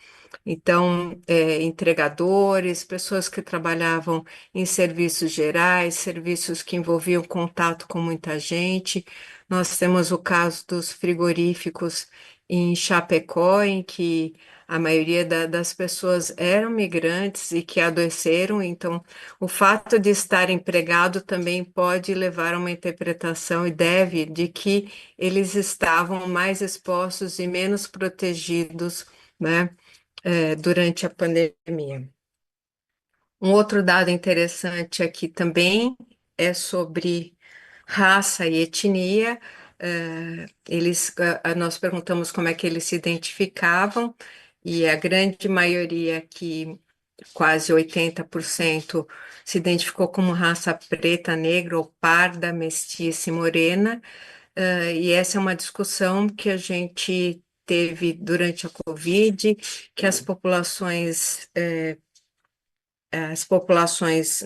Então, entregadores, pessoas que trabalhavam em serviços gerais, serviços que envolviam contato com muita gente. Nós temos o caso dos frigoríficos em Chapecó, em que a maioria das pessoas eram migrantes e que adoeceram, então o fato de estar empregado também pode levar a uma interpretação, e deve, de que eles estavam mais expostos e menos protegidos, né, durante a pandemia. Um outro dado interessante aqui também é sobre raça e etnia. Nós perguntamos como é que eles se identificavam, e a grande maioria aqui, quase 80%, se identificou como raça preta, negra ou parda, mestiça e morena. E essa é uma discussão que a gente teve durante a Covid, que as populações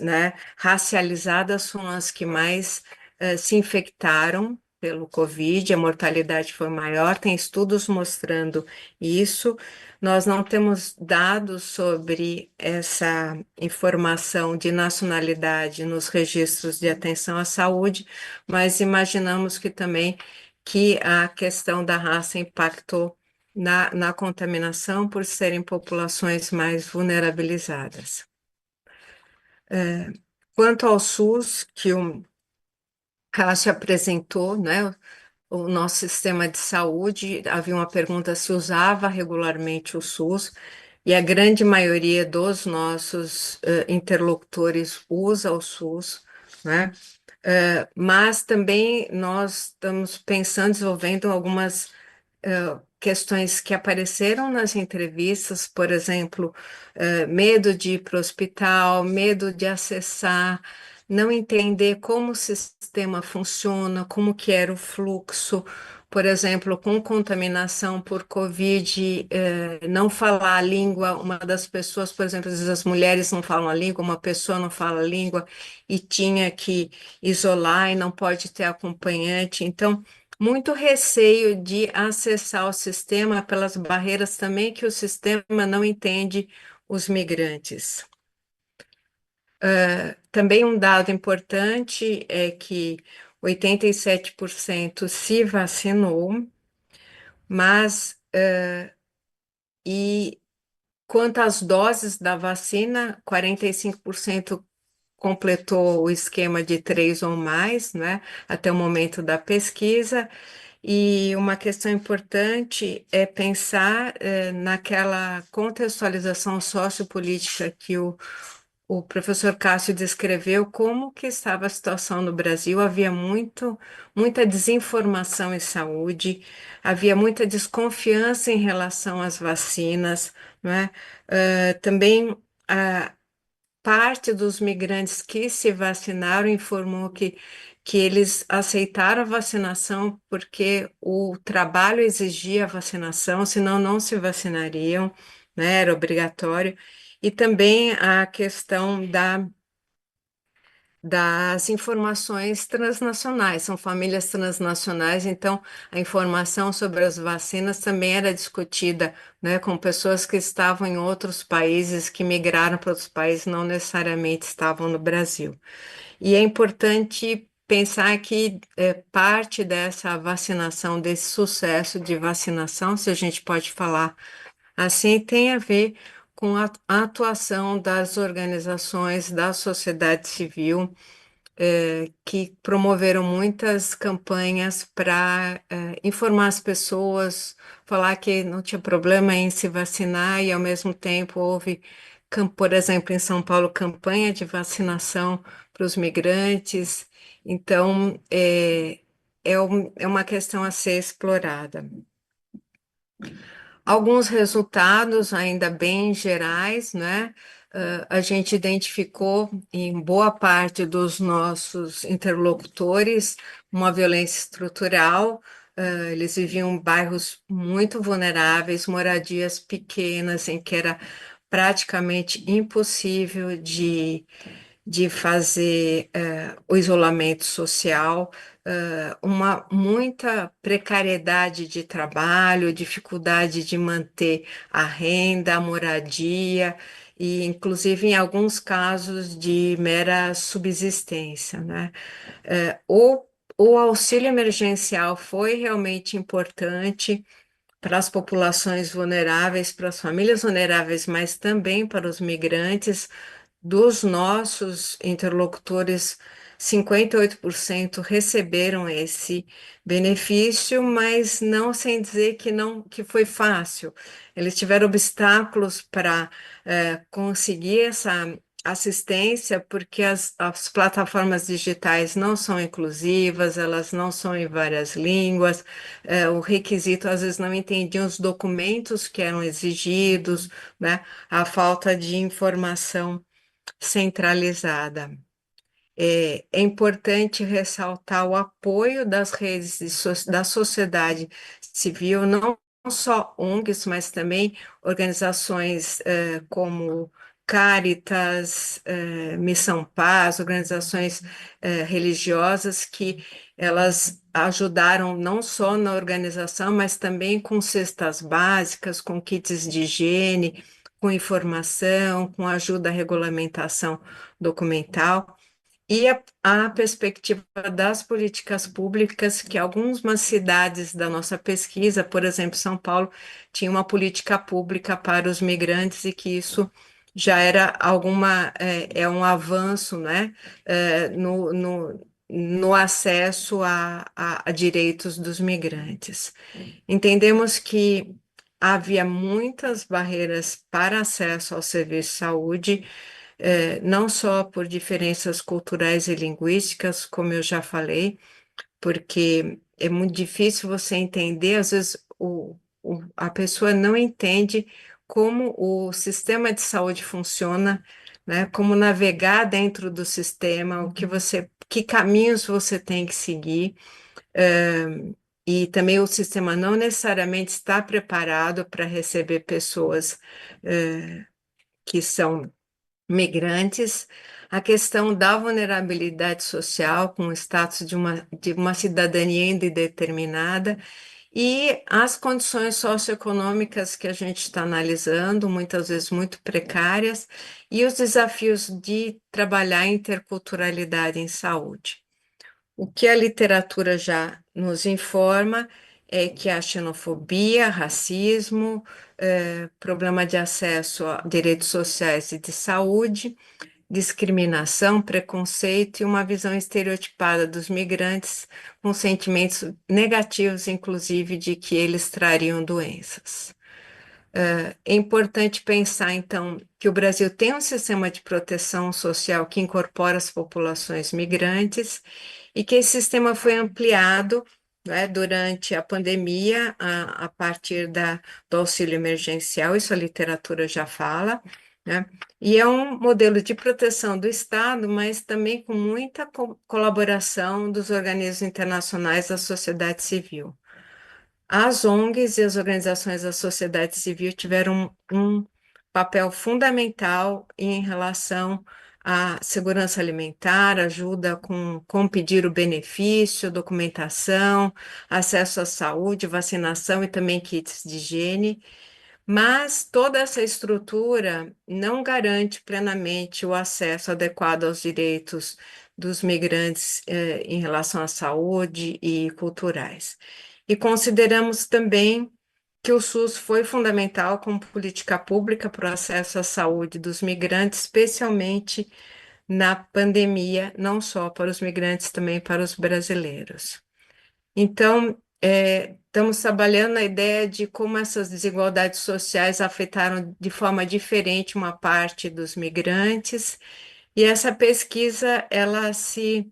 né, racializadas são as que mais se infectaram pelo Covid, a mortalidade foi maior, tem estudos mostrando isso. Nós não temos dados sobre essa informação de nacionalidade nos registros de atenção à saúde, mas imaginamos que também que a questão da raça impactou na contaminação por serem populações mais vulnerabilizadas. Quanto ao SUS, que o Cássio apresentou, né, o nosso sistema de saúde, havia uma pergunta se usava regularmente o SUS, e a grande maioria dos nossos interlocutores usa o SUS, né? Mas também nós estamos pensando, desenvolvendo algumas questões que apareceram nas entrevistas, por exemplo, medo de ir para o hospital, medo de acessar, não entender como o sistema funciona, como que era o fluxo, por exemplo, com contaminação por Covid, não falar a língua, uma das pessoas, por exemplo, às vezes as mulheres não falam a língua, uma pessoa não fala a língua e tinha que isolar e não pode ter acompanhante, então muito receio de acessar o sistema pelas barreiras também que o sistema não entende os migrantes. Também um dado importante é que 87% se vacinou, mas e quanto às doses da vacina, 45% completou o esquema de 3 ou mais, né, até o momento da pesquisa. E uma questão importante é pensar naquela contextualização sociopolítica que o professor Cássio descreveu, como que estava a situação no Brasil. Havia muita desinformação em saúde, havia muita desconfiança em relação às vacinas, não é? Também parte dos migrantes que se vacinaram informou que eles aceitaram a vacinação porque o trabalho exigia a vacinação, senão não se vacinariam, né? Era obrigatório. E também a questão das informações transnacionais, são famílias transnacionais, então a informação sobre as vacinas também era discutida, né, com pessoas que estavam em outros países, que migraram para outros países, não necessariamente estavam no Brasil. E é importante pensar que parte dessa vacinação, desse sucesso de vacinação, se a gente pode falar assim, tem a ver com a atuação das organizações da sociedade civil, que promoveram muitas campanhas para informar as pessoas, falar que não tinha problema em se vacinar, e ao mesmo tempo houve, por exemplo, em São Paulo, campanha de vacinação para os migrantes. Então, é uma questão a ser explorada. Alguns resultados ainda bem gerais, né? A gente identificou em boa parte dos nossos interlocutores uma violência estrutural. Eles viviam em bairros muito vulneráveis, moradias pequenas, em que era praticamente impossível de fazer o isolamento social, muita precariedade de trabalho, dificuldade de manter a renda, a moradia, e inclusive em alguns casos de mera subsistência, né? O auxílio emergencial foi realmente importante para as populações vulneráveis, para as famílias vulneráveis, mas também para os migrantes. Dos nossos interlocutores, 58% receberam esse benefício, mas não sem dizer que foi fácil. Eles tiveram obstáculos para conseguir essa assistência, porque as plataformas digitais não são inclusivas, elas não são em várias línguas, o requisito às vezes não entendiam os documentos que eram exigidos, né? A falta de informação centralizada. É importante ressaltar o apoio das redes da sociedade civil, não só ONGs, mas também organizações como Caritas, Missão Paz, organizações religiosas que elas ajudaram não só na organização, mas também com cestas básicas, com kits de higiene, com informação, com ajuda à regulamentação documental. E a perspectiva das políticas públicas, que algumas cidades da nossa pesquisa, por exemplo, São Paulo, tinha uma política pública para os migrantes e que isso já era um avanço, né, no acesso a direitos dos migrantes. Entendemos que havia muitas barreiras para acesso ao serviço de saúde, não só por diferenças culturais e linguísticas, como eu já falei, porque é muito difícil você entender, às vezes a pessoa não entende como o sistema de saúde funciona, né? Como navegar dentro do sistema, que caminhos você tem que seguir, e também o sistema não necessariamente está preparado para receber pessoas, que são migrantes, a questão da vulnerabilidade social com o status de uma cidadania indeterminada e as condições socioeconômicas que a gente está analisando, muitas vezes muito precárias, e os desafios de trabalhar a interculturalidade em saúde. O que a literatura já nos informa é que a xenofobia, racismo, problema de acesso a direitos sociais e de saúde, discriminação, preconceito e uma visão estereotipada dos migrantes com sentimentos negativos, inclusive, de que eles trariam doenças. É importante pensar, então, que o Brasil tem um sistema de proteção social que incorpora as populações migrantes e que esse sistema foi ampliado, né, durante a pandemia, a partir do auxílio emergencial, isso a literatura já fala, né? E é um modelo de proteção do Estado, mas também com muita colaboração dos organismos internacionais da sociedade civil. As ONGs e as organizações da sociedade civil tiveram um papel fundamental em relação à segurança alimentar, ajuda com pedir o benefício, documentação, acesso à saúde, vacinação e também kits de higiene. Mas toda essa estrutura não garante plenamente o acesso adequado aos direitos dos migrantes, em relação à saúde e culturais. E consideramos também que o SUS foi fundamental como política pública para o acesso à saúde dos migrantes, especialmente na pandemia, não só para os migrantes, também para os brasileiros. Então, estamos trabalhando na ideia de como essas desigualdades sociais afetaram de forma diferente uma parte dos migrantes, e essa pesquisa, ela se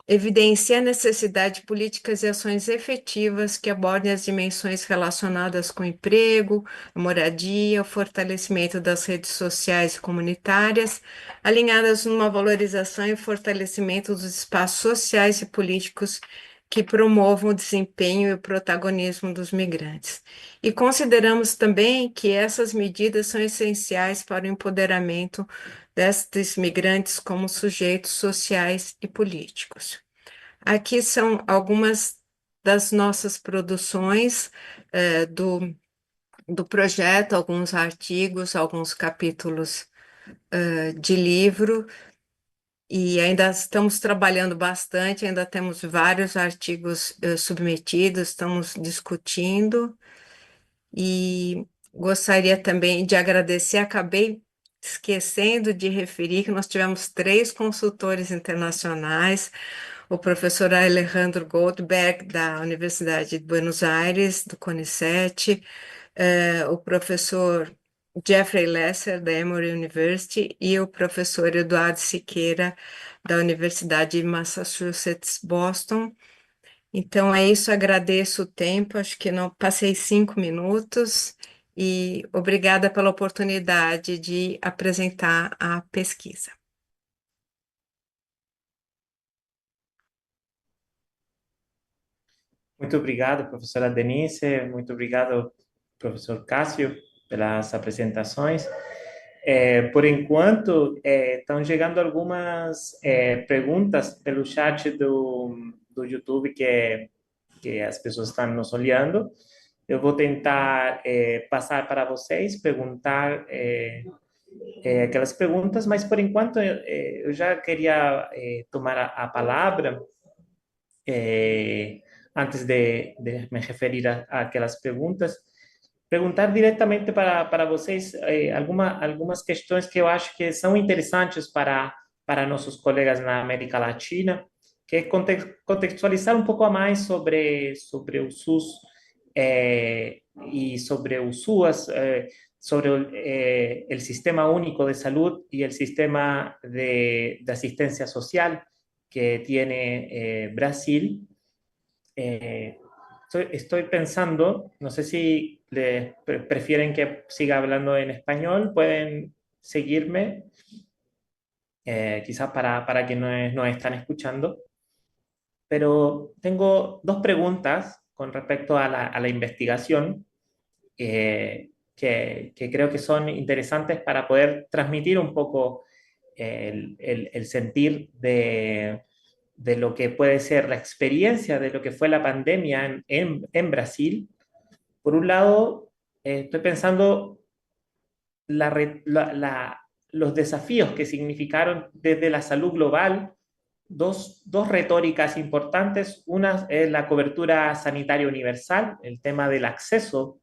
evidencia a necessidade de políticas e ações efetivas que abordem as dimensões relacionadas com o emprego, a moradia, o fortalecimento das redes sociais e comunitárias, alinhadas numa valorização e fortalecimento dos espaços sociais e políticos que promovam o desempenho e o protagonismo dos migrantes. E consideramos também que essas medidas são essenciais para o empoderamento destes migrantes como sujeitos sociais e políticos. Aqui são algumas das nossas produções, do projeto, alguns artigos, alguns capítulos de livro, e ainda estamos trabalhando bastante, ainda temos vários artigos submetidos, estamos discutindo, e gostaria também de agradecer, acabei esquecendo de referir que nós tivemos 3 consultores internacionais, o professor Alejandro Goldberg, da Universidade de Buenos Aires, do CONICET, o professor Jeffrey Lesser, da Emory University, e o professor Eduardo Siqueira, da Universidade de Massachusetts, Boston. Então, é isso, agradeço o tempo, acho que não passei 5 minutos, e obrigada pela oportunidade de apresentar a pesquisa. Muito obrigado, professora Denise. Muito obrigado, professor Cássio, pelas apresentações. Por enquanto, estão chegando algumas perguntas pelo chat do YouTube que as pessoas estão nos olhando. Eu vou tentar passar para vocês, perguntar aquelas perguntas, mas por enquanto eu já queria tomar a palavra antes de me referir a aquelas perguntas, perguntar diretamente para vocês algumas questões que eu acho que são interessantes para nossos colegas na América Latina, que é contextualizar um pouco a mais sobre o SUS y sobre o SUAS, sobre el Sistema Único de Salud y el sistema de asistencia social que tiene Brasil. Estoy pensando, no sé si prefieren que siga hablando en español, pueden seguirme, quizás para que no están escuchando, pero tengo dos preguntas con respecto a la investigación que creo que son interesantes para poder transmitir un poco el sentir de lo que puede ser la experiencia de lo que fue la pandemia en Brasil. Por un lado, estoy pensando los desafíos que significaron desde la salud global dos retóricas importantes. Una es la cobertura sanitaria universal, el tema del acceso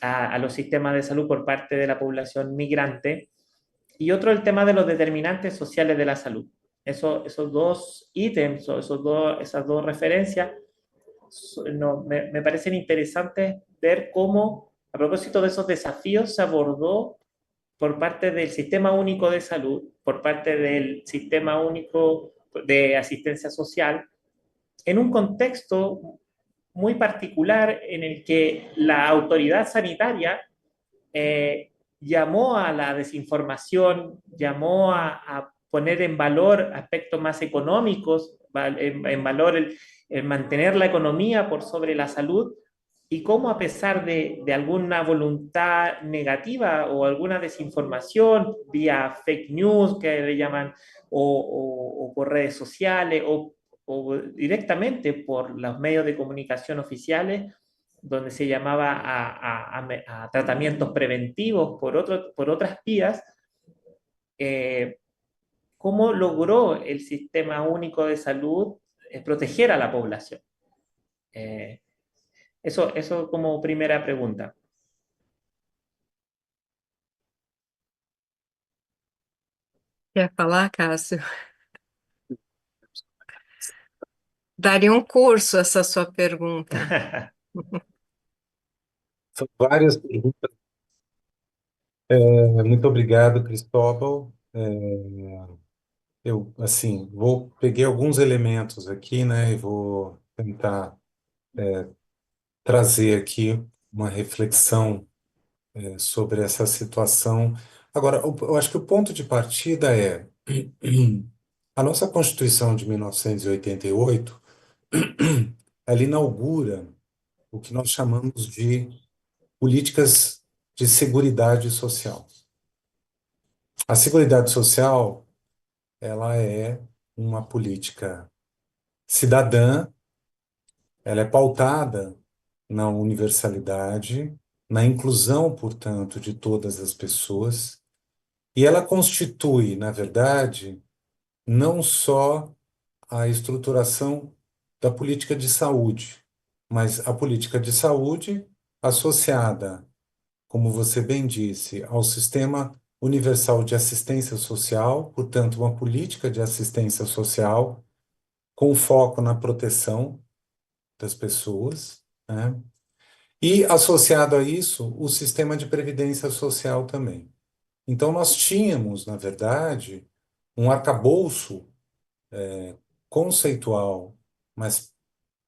a los sistemas de salud por parte de la población migrante, y otro el tema de los determinantes sociales de la salud. Esos dos ítems o esas dos referencias me parecen interesantes ver cómo, a propósito de esos desafíos, se abordó por parte del Sistema Único de Salud, por parte del Sistema Único de Asistencia Social, en un contexto muy particular en el que la autoridad sanitaria llamó a la desinformación, llamó a poner en valor aspectos más económicos, en valor el mantener la economía por sobre la salud, y cómo a pesar de alguna voluntad negativa o alguna desinformación vía fake news que le llaman, o por redes sociales, o directamente por los medios de comunicación oficiales, donde se llamaba a tratamientos preventivos por otras vías, ¿cómo logró el Sistema Único de Salud proteger a la población? Eso como primera pregunta. Quer falar, Cássio? Daria um curso essa sua pergunta. São várias perguntas. Muito obrigado, Cristóbal. Eu, assim, peguei alguns elementos aqui, né, e vou tentar trazer aqui uma reflexão sobre essa situação. Agora, eu acho que o ponto de partida é a nossa Constituição de 1988, ela inaugura o que nós chamamos de políticas de seguridade social. A seguridade social, ela é uma política cidadã, ela é pautada na universalidade, na inclusão, portanto, de todas as pessoas, e ela constitui, na verdade, não só a estruturação da política de saúde, mas a política de saúde associada, como você bem disse, ao Sistema Universal de Assistência Social, portanto, uma política de assistência social com foco na proteção das pessoas, né? E associado a isso, o sistema de previdência social também. Então, nós tínhamos, na verdade, um arcabouço conceitual, mas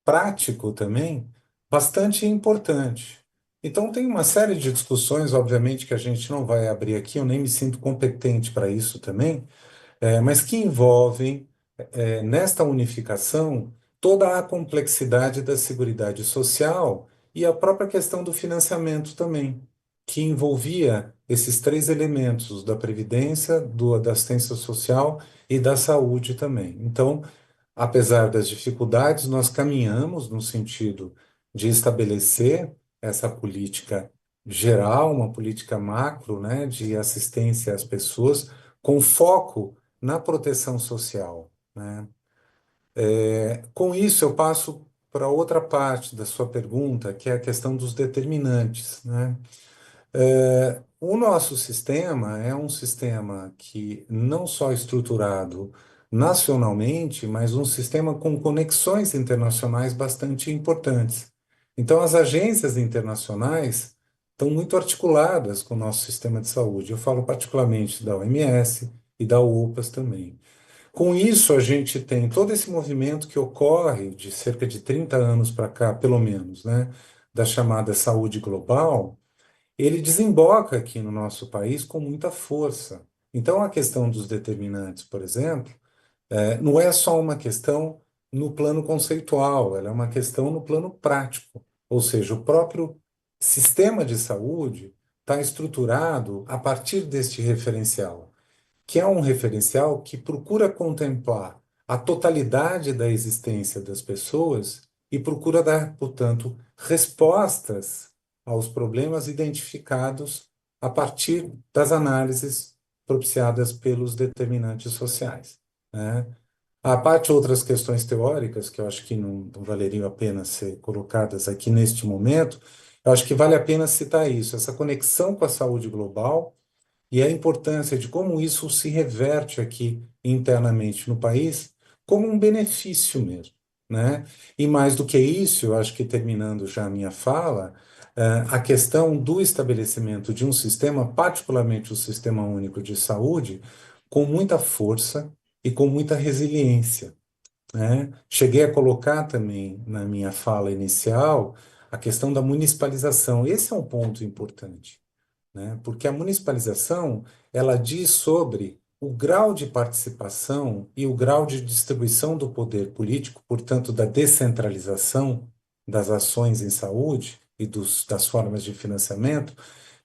prático também, bastante importante. Então, tem uma série de discussões, obviamente, que a gente não vai abrir aqui, eu nem me sinto competente para isso também, mas que envolvem, nesta unificação, toda a complexidade da seguridade social e a própria questão do financiamento também, que envolvia esses três elementos da previdência, da assistência social e da saúde também. Então, apesar das dificuldades, nós caminhamos no sentido de estabelecer essa política geral, uma política macro, né, de assistência às pessoas, com foco na proteção social, né? Com isso, eu passo para outra parte da sua pergunta, que é a questão dos determinantes, né? O nosso sistema é um sistema que não só é estruturado nacionalmente, mas um sistema com conexões internacionais bastante importantes. Então, as agências internacionais estão muito articuladas com o nosso sistema de saúde. Eu falo particularmente da OMS e da UPAS também. Com isso, a gente tem todo esse movimento que ocorre de cerca de 30 anos para cá, pelo menos, né, da chamada saúde global. Ele desemboca aqui no nosso país com muita força. Então, a questão dos determinantes, por exemplo, não é só uma questão no plano conceitual, ela é uma questão no plano prático. Ou seja, o próprio sistema de saúde está estruturado a partir deste referencial, que é um referencial que procura contemplar a totalidade da existência das pessoas e procura dar, portanto, respostas aos problemas identificados a partir das análises propiciadas pelos determinantes sociais, né? À parte outras questões teóricas, que eu acho que não valeriam a pena ser colocadas aqui neste momento, eu acho que vale a pena citar isso, essa conexão com a saúde global e a importância de como isso se reverte aqui internamente no país como um benefício mesmo, né? E mais do que isso, eu acho que terminando já a minha fala, a questão do estabelecimento de um sistema, particularmente o Sistema Único de Saúde, com muita força e com muita resiliência, né? Cheguei a colocar também na minha fala inicial a questão da municipalização. Esse é um ponto importante, né? Porque a municipalização, ela diz sobre o grau de participação e o grau de distribuição do poder político, portanto, da descentralização das ações em saúde e das formas de financiamento,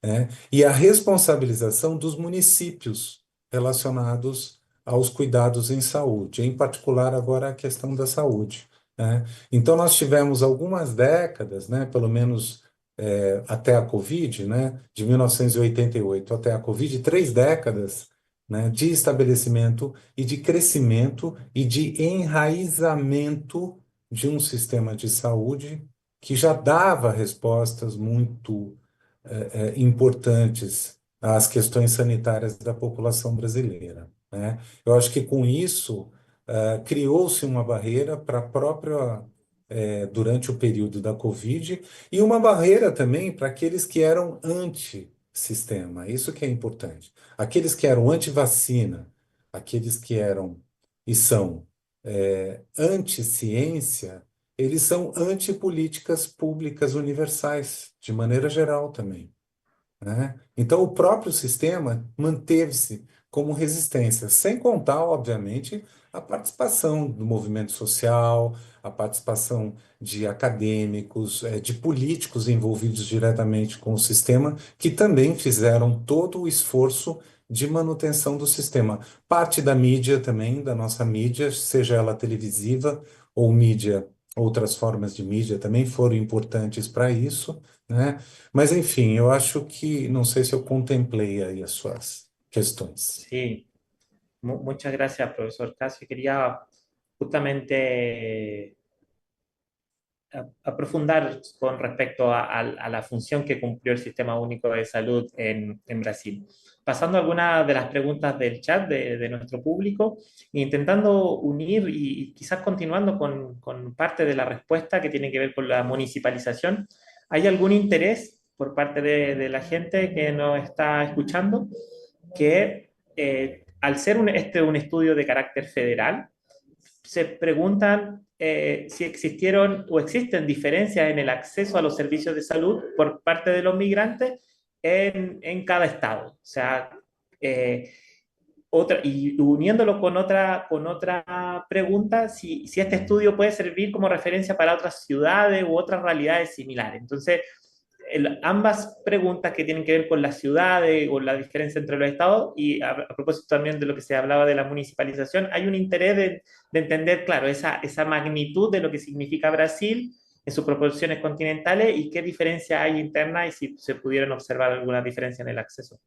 né? E a responsabilização dos municípios relacionados aos cuidados em saúde, em particular agora a questão da saúde, né? Então, nós tivemos algumas décadas, né, pelo menos até a Covid, né, de 1988 até a Covid, 3 décadas, né, de estabelecimento e de crescimento e de enraizamento de um sistema de saúde que já dava respostas muito importantes às questões sanitárias da população brasileira, né? Eu acho que com isso criou-se uma barreira para a própria durante o período da Covid e uma barreira também para aqueles que eram anti-sistema. Isso que é importante. Aqueles que eram anti-vacina, aqueles que eram e são anti-ciência, eles são anti-políticas públicas universais, de maneira geral também, né? Então, o próprio sistema manteve-se como resistência, sem contar, obviamente, a participação do movimento social, a participação de acadêmicos, de políticos envolvidos diretamente com o sistema, que também fizeram todo o esforço de manutenção do sistema. Parte da mídia também, da nossa mídia, seja ela televisiva ou mídia, outras formas de mídia também foram importantes para isso, né? Mas, enfim, eu acho que, não sei se eu contemplei aí as suas questões. Sí, muchas gracias, profesor Casio. Quería justamente aprofundar con respecto a la función que cumplió el Sistema Único de Salud en Brasil. Pasando a algunas de las preguntas del chat de nuestro público, e intentando unir y quizás continuando con parte de la respuesta que tiene que ver con la municipalización, ¿hay algún interés por parte de la gente que nos está escuchando que al ser un estudio de carácter federal, se preguntan si existieron o existen diferencias en el acceso a los servicios de salud por parte de los migrantes en cada estado? O sea, y uniéndolo con otra pregunta, si este estudio puede servir como referencia para otras ciudades u otras realidades similares. Entonces, ambas preguntas que tienen que ver con las ciudades o la diferencia entre los estados y a propósito también de lo que se hablaba de la municipalización, hay un interés de entender, claro, esa magnitud de lo que significa Brasil en sus proporciones continentales y qué diferencia hay interna y si se pudieran observar alguna diferencia en el acceso.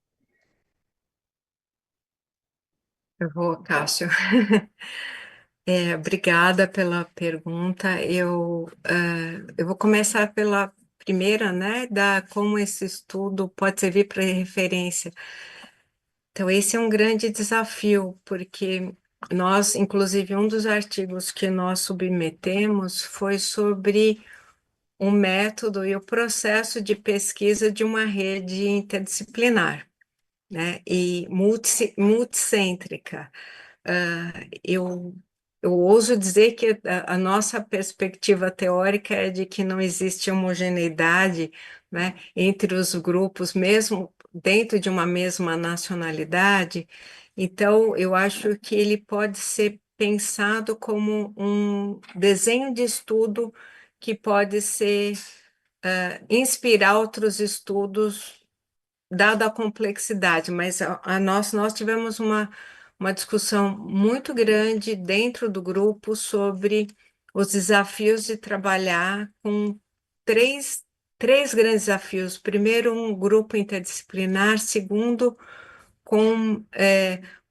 Eu vou, Cássio. Obrigada pela pergunta. Eu vou começar pela primeira, né, da como esse estudo pode servir para referência. Então, esse é um grande desafio, porque nós, inclusive, um dos artigos que nós submetemos foi sobre o método e o processo de pesquisa de uma rede interdisciplinar, né, e multicêntrica. Eu ouso dizer que a nossa perspectiva teórica é de que não existe homogeneidade, né, entre os grupos, mesmo dentro de uma mesma nacionalidade. Então, eu acho que ele pode ser pensado como um desenho de estudo que pode ser inspirar outros estudos dada a complexidade, mas nós tivemos uma discussão muito grande dentro do grupo sobre os desafios de trabalhar com três grandes desafios. Primeiro, um grupo interdisciplinar. Segundo, com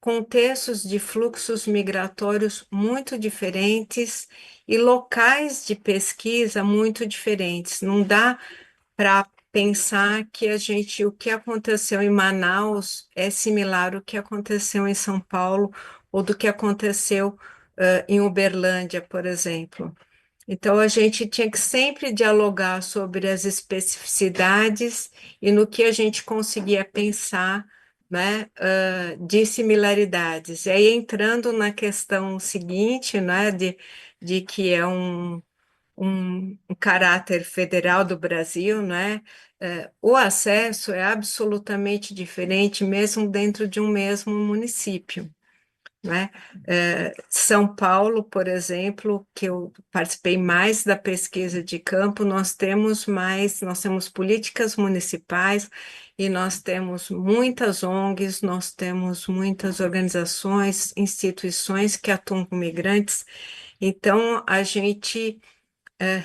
contextos de fluxos migratórios muito diferentes e locais de pesquisa muito diferentes. Não dá para pensar que o que aconteceu em Manaus é similar ao que aconteceu em São Paulo ou do que aconteceu em Uberlândia, por exemplo. Então, a gente tinha que sempre dialogar sobre as especificidades e no que a gente conseguia pensar, né, de similaridades. E aí, entrando na questão seguinte, né, de que é um caráter federal do Brasil, né? O acesso é absolutamente diferente, mesmo dentro de um mesmo município, né? São Paulo, por exemplo, que eu participei mais da pesquisa de campo, nós temos políticas municipais e nós temos muitas ONGs, nós temos muitas organizações, instituições que atuam com migrantes. Então, a gente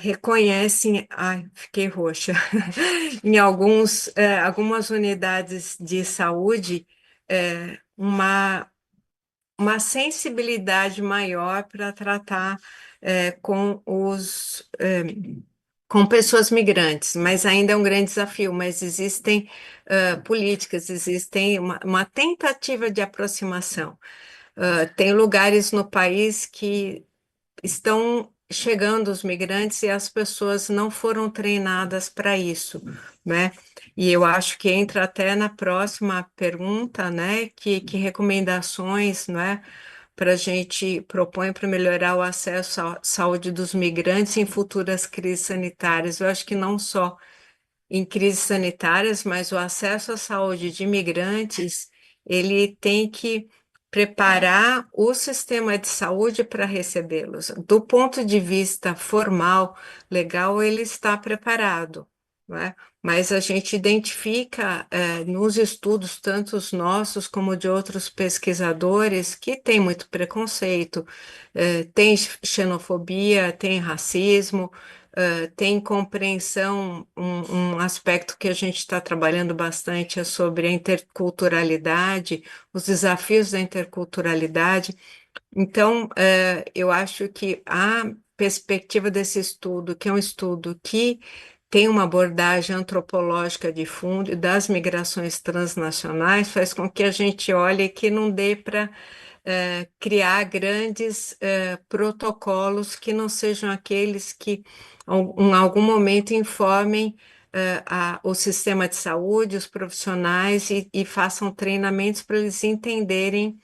reconhecem, ai, fiquei roxa, em algumas unidades de saúde, uma sensibilidade maior para tratar com pessoas migrantes, mas ainda é um grande desafio, mas existem políticas, existem uma tentativa de aproximação. Tem lugares no país que estão chegando os migrantes e as pessoas não foram treinadas para isso, né? E eu acho que entra até na próxima pergunta, né? Que recomendações, né? Para a gente propõe para melhorar o acesso à saúde dos migrantes em futuras crises sanitárias. Eu acho que não só em crises sanitárias, mas o acesso à saúde de imigrantes, ele tem que preparar o sistema de saúde para recebê-los. Do ponto de vista formal, legal, ele está preparado, não é? Mas a gente identifica nos estudos, tanto os nossos como de outros pesquisadores, que tem muito preconceito, tem xenofobia, tem racismo, tem compreensão, um aspecto que a gente está trabalhando bastante é sobre a interculturalidade, os desafios da interculturalidade. Então, eu acho que a perspectiva desse estudo, que é um estudo que tem uma abordagem antropológica de fundo e das migrações transnacionais, faz com que a gente olhe que não dê para criar grandes protocolos que não sejam aqueles que em algum momento informem o sistema de saúde, os profissionais e façam treinamentos para eles entenderem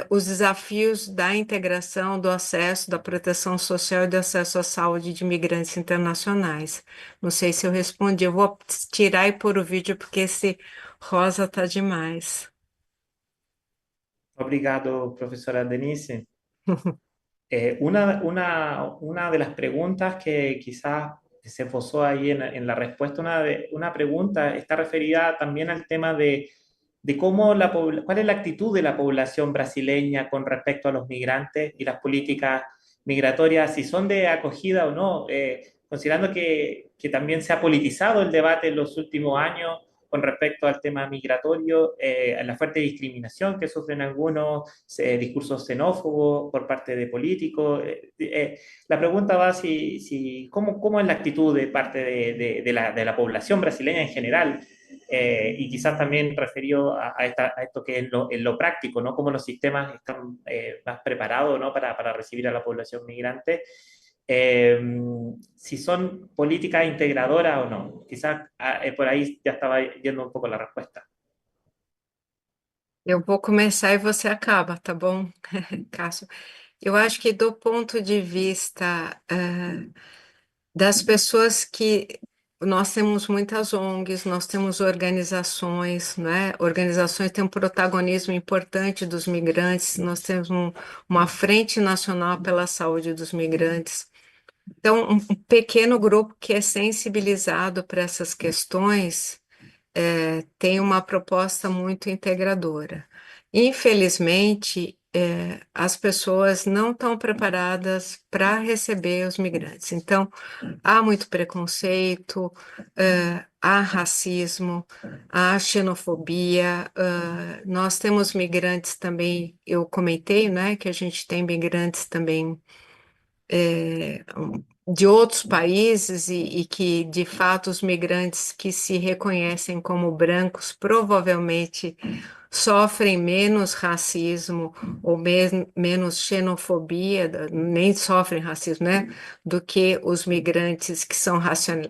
os desafios da integração, do acesso, da proteção social e do acesso à saúde de imigrantes internacionais. Não sei se eu respondi, eu vou tirar e pôr o vídeo porque esse rosa está demais. Obrigado, profesora Denise. Una de las preguntas que quizás se esbozó ahí en la respuesta, una pregunta está referida también al tema de cómo cuál es la actitud de la población brasileña con respecto a los migrantes y las políticas migratorias, si son de acogida o no, considerando que también se ha politizado el debate en los últimos años con respecto al tema migratorio, a la fuerte discriminación que sufren algunos, discursos xenófobos por parte de políticos. La pregunta va ¿cómo es la actitud de parte de la población brasileña en general? Y quizás también referido a esto que es en lo práctico, ¿no? Cómo los sistemas están más preparados, ¿no? para recibir a la población migrante. Eh, si son políticas integradoras o no. Quizás por ahí ya estaba yendo un poco la respuesta. Eu vou começar e você acaba, tá bom, Cássio? Eu acho que do ponto de vista das pessoas que nós temos muitas ONGs, nós temos organizações, né? Organizações têm um protagonismo importante dos migrantes, nós temos uma Frente Nacional pela Saúde dos Migrantes. Então, um pequeno grupo que é sensibilizado para essas questões tem uma proposta muito integradora. Infelizmente, as pessoas não estão preparadas para receber os migrantes. Então, há muito preconceito, há racismo, há xenofobia. Nós temos migrantes também, eu comentei, né, que a gente tem migrantes também de outros países e que, de fato, os migrantes que se reconhecem como brancos provavelmente sofrem menos racismo ou menos xenofobia, nem sofrem racismo, né, do que os migrantes que são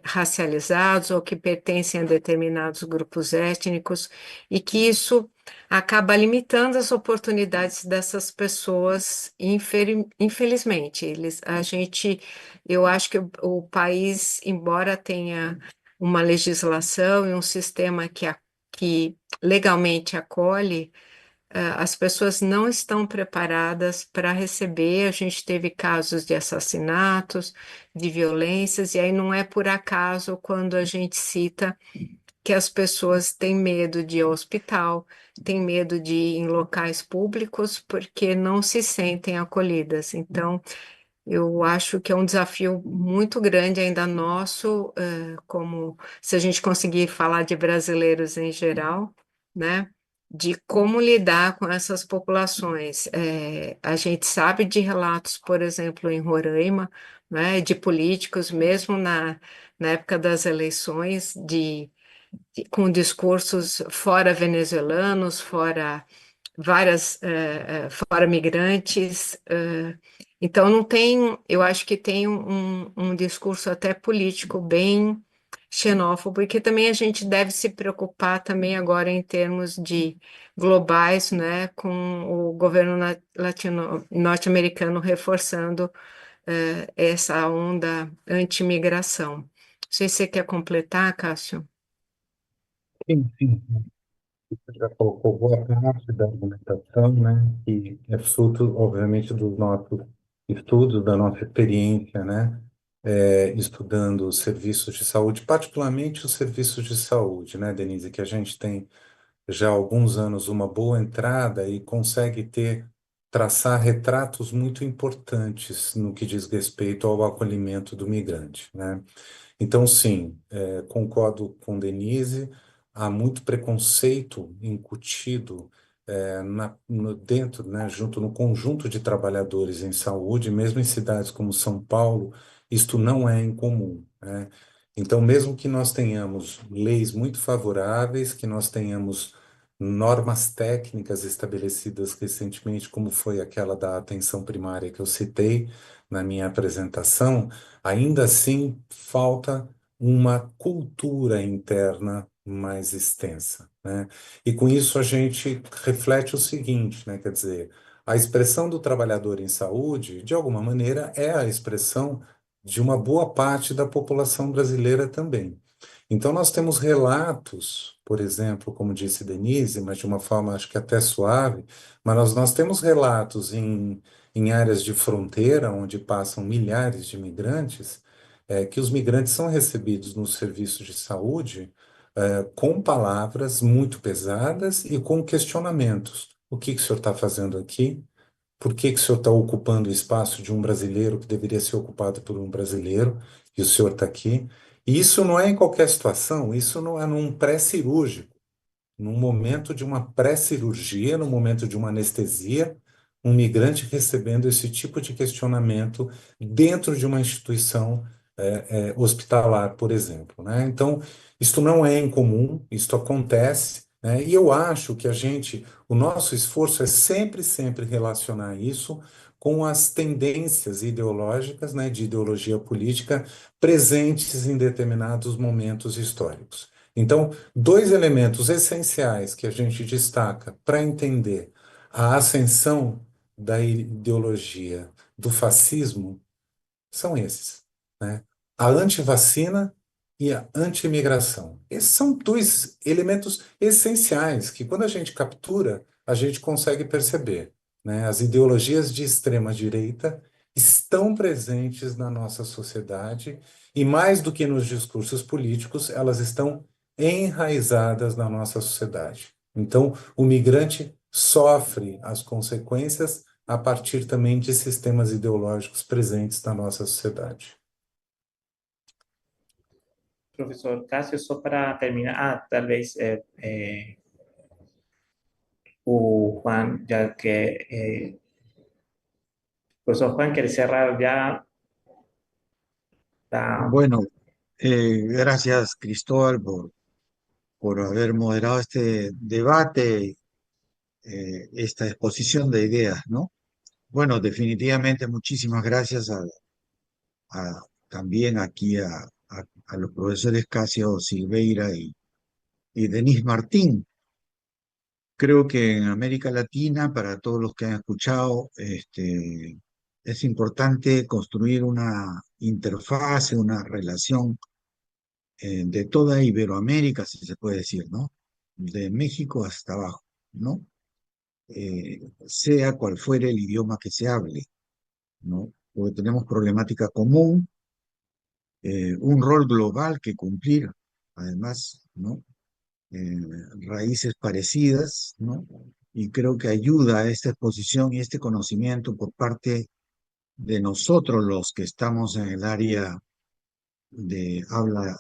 racializados ou que pertencem a determinados grupos étnicos, e que isso acaba limitando as oportunidades dessas pessoas, infelizmente. Eu acho que o país, embora tenha uma legislação e um sistema que legalmente acolhe, as pessoas não estão preparadas para receber. A gente teve casos de assassinatos, de violências, e aí não é por acaso quando a gente cita que as pessoas têm medo de ir ao hospital, têm medo de ir em locais públicos, porque não se sentem acolhidas. Então, eu acho que é um desafio muito grande ainda nosso, como se a gente conseguir falar de brasileiros em geral, né? De como lidar com essas populações. A gente sabe de relatos, por exemplo, em Roraima, né, de políticos, mesmo na época das eleições, com discursos fora venezuelanos, fora fora migrantes. Então não tem, eu acho que tem um discurso até político bem xenófobo, e que também a gente deve se preocupar também agora em termos de globais, né, com o governo norte-americano reforçando essa onda anti-migração. Não sei se você quer completar, Cássio. Sim, sim. Você já colocou boa parte da argumentação, né, que é fruto, obviamente, dos nossos estudos, da nossa experiência, né, estudando os serviços de saúde, particularmente os serviços de saúde, né, Denise, que a gente tem já há alguns anos uma boa entrada e consegue traçar retratos muito importantes no que diz respeito ao acolhimento do migrante, né? Então, sim, concordo com Denise, há muito preconceito incutido dentro, né, junto no conjunto de trabalhadores em saúde, mesmo em cidades como São Paulo, isto não é incomum, né? Então, mesmo que nós tenhamos leis muito favoráveis, que nós tenhamos normas técnicas estabelecidas recentemente, como foi aquela da atenção primária que eu citei na minha apresentação, ainda assim falta uma cultura interna mais extensa, né? E com isso a gente reflete o seguinte, né? Quer dizer, a expressão do trabalhador em saúde, de alguma maneira, é a expressão de uma boa parte da população brasileira também. Então, nós temos relatos, por exemplo, como disse Denise, mas de uma forma acho que até suave, mas nós temos relatos em áreas de fronteira, onde passam milhares de imigrantes, que os migrantes são recebidos no serviço de saúde com palavras muito pesadas e com questionamentos. O que que o senhor está fazendo aqui? Por que que o senhor está ocupando o espaço de um brasileiro que deveria ser ocupado por um brasileiro e o senhor está aqui? E isso não é em qualquer situação, isso não é num pré-cirúrgico, num momento de uma pré-cirurgia, no momento de uma anestesia, um migrante recebendo esse tipo de questionamento dentro de uma instituição hospitalar, por exemplo, né? Então, isto não é incomum, isto acontece, né? E eu acho que o nosso esforço é sempre, sempre relacionar isso com as tendências ideológicas, né, de ideologia política presentes em determinados momentos históricos. Então, dois elementos essenciais que a gente destaca para entender a ascensão da ideologia do fascismo são esses, né? A antivacina e a anti-imigração. Esses são dois elementos essenciais que, quando a gente captura, a gente consegue perceber, né? As ideologias de extrema-direita estão presentes na nossa sociedade e, mais do que nos discursos políticos, elas estão enraizadas na nossa sociedade. Então, o migrante sofre as consequências a partir também de sistemas ideológicos presentes na nossa sociedade. Profesor Casio, só para terminar, tal vez o Juan, ya que profesor Juan quiere cerrar ya la... Bueno, gracias Cristóbal por haber moderado este debate, esta exposición de ideas, ¿no? Bueno, definitivamente muchísimas gracias también aquí a los profesores Casio Silveira y Denis Martín. Creo que en América Latina, para todos los que han escuchado, es importante construir una interfase, una relación de toda Iberoamérica, si se puede decir, ¿no? De México hasta abajo, ¿no? Sea cual fuere el idioma que se hable, ¿no? Porque tenemos problemática común, un rol global que cumplir, además, ¿no? Eh, Raíces parecidas, ¿no? Y creo que ayuda a esta exposición y este conocimiento por parte de nosotros los que estamos en el área de habla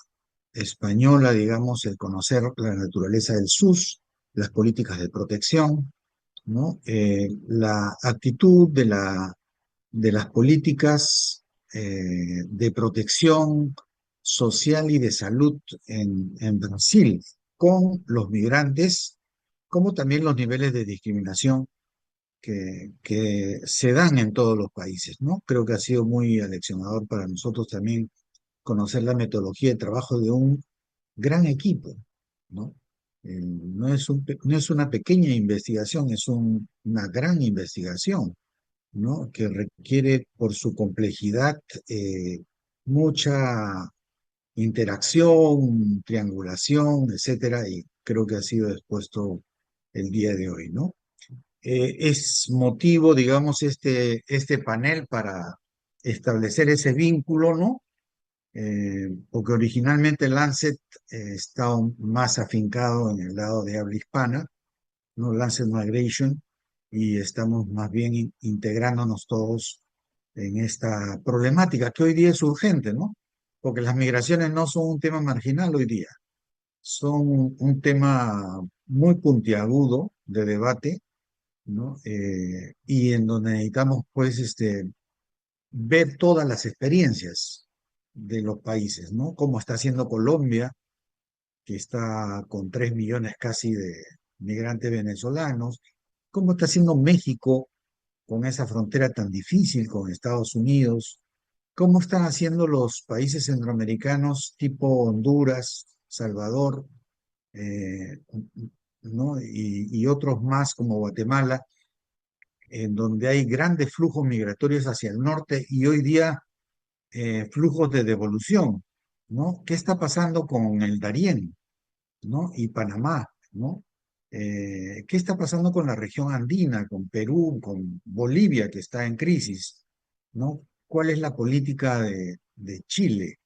española, digamos, el conocer la naturaleza del SUS, las políticas de protección, ¿no? La actitud de las políticas de protección social y de salud en Brasil con los migrantes, como también los niveles de discriminación que se dan en todos los países, ¿no? Creo que ha sido muy aleccionador para nosotros también conocer la metodología de trabajo de un gran equipo, ¿no? No es una pequeña investigación, es una gran investigación, ¿no? Que requiere por su complejidad mucha interacción, triangulación, etcétera, y creo que ha sido expuesto el día de hoy, ¿no? Es motivo, digamos, este panel para establecer ese vínculo, ¿no? Porque originalmente Lancet está más afincado en el lado de habla hispana, ¿no? Lancet Migration, y estamos más bien integrándonos todos en esta problemática que hoy día es urgente, ¿no? Porque las migraciones no son un tema marginal hoy día, son un tema muy puntiagudo de debate, ¿no? Y en donde necesitamos, pues, ver todas las experiencias de los países, ¿no? Como está haciendo Colombia, que está con 3 millones casi de migrantes venezolanos, cómo está haciendo México con esa frontera tan difícil con Estados Unidos, cómo están haciendo los países centroamericanos tipo Honduras, Salvador, eh, ¿no? Y otros más como Guatemala, en donde hay grandes flujos migratorios hacia el norte y hoy día flujos de devolución, ¿no? ¿Qué está pasando con el Darién, ¿no? Y Panamá, ¿no? ¿Qué está pasando con la región andina, con Perú, con Bolivia, que está en crisis, ¿no? ¿Cuál es la política de Chile,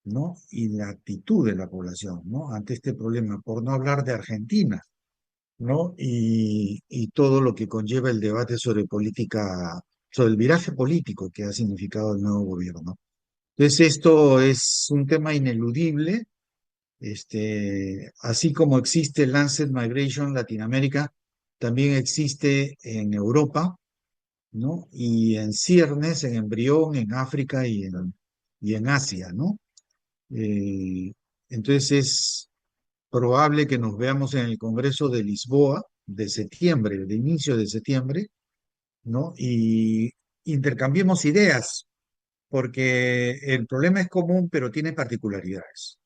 ¿no? Y la actitud de la población, ¿no? Ante este problema, por no hablar de Argentina, ¿no? Y todo lo que conlleva el debate sobre política, sobre el viraje político que ha significado el nuevo gobierno. Entonces, esto es un tema ineludible. Así como existe Lancet Migration Latinoamérica, también existe en Europa, ¿no? Y en ciernes, en embrión, en África y en Asia, ¿no? Eh, entonces es probable que nos veamos en el Congreso de Lisboa de septiembre, de inicio de septiembre, ¿no? Y intercambiemos ideas, porque el problema es común, pero tiene particularidades,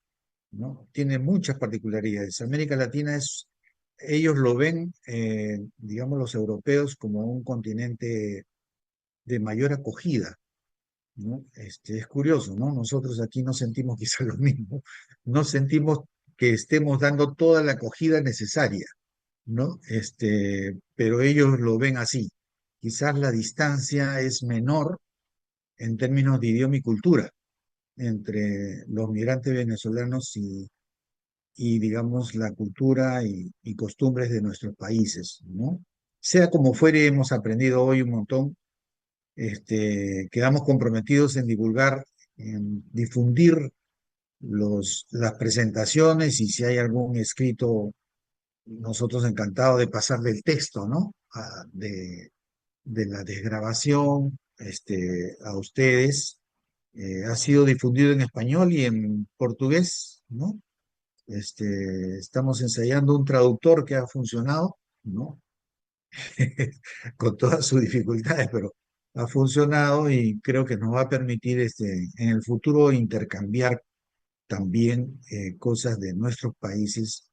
¿no? Tiene muchas particularidades. América Latina es, ellos lo ven, digamos, los europeos como un continente de mayor acogida, ¿no? Es curioso, ¿no? Nosotros aquí no sentimos quizá lo mismo, no sentimos que estemos dando toda la acogida necesaria, ¿no? Pero ellos lo ven así. Quizás la distancia es menor en términos de idioma y cultura entre los migrantes venezolanos digamos, la cultura y costumbres de nuestros países, ¿no? Sea como fuere, hemos aprendido hoy un montón. Quedamos comprometidos en divulgar, en difundir las presentaciones y si hay algún escrito, nosotros encantados de pasarle el texto, ¿no? De la desgrabación a ustedes. Ha sido difundido en español y en portugués, ¿no? Estamos ensayando un traductor que ha funcionado, ¿no? Con todas sus dificultades, pero ha funcionado y creo que nos va a permitir en el futuro intercambiar también cosas de nuestros países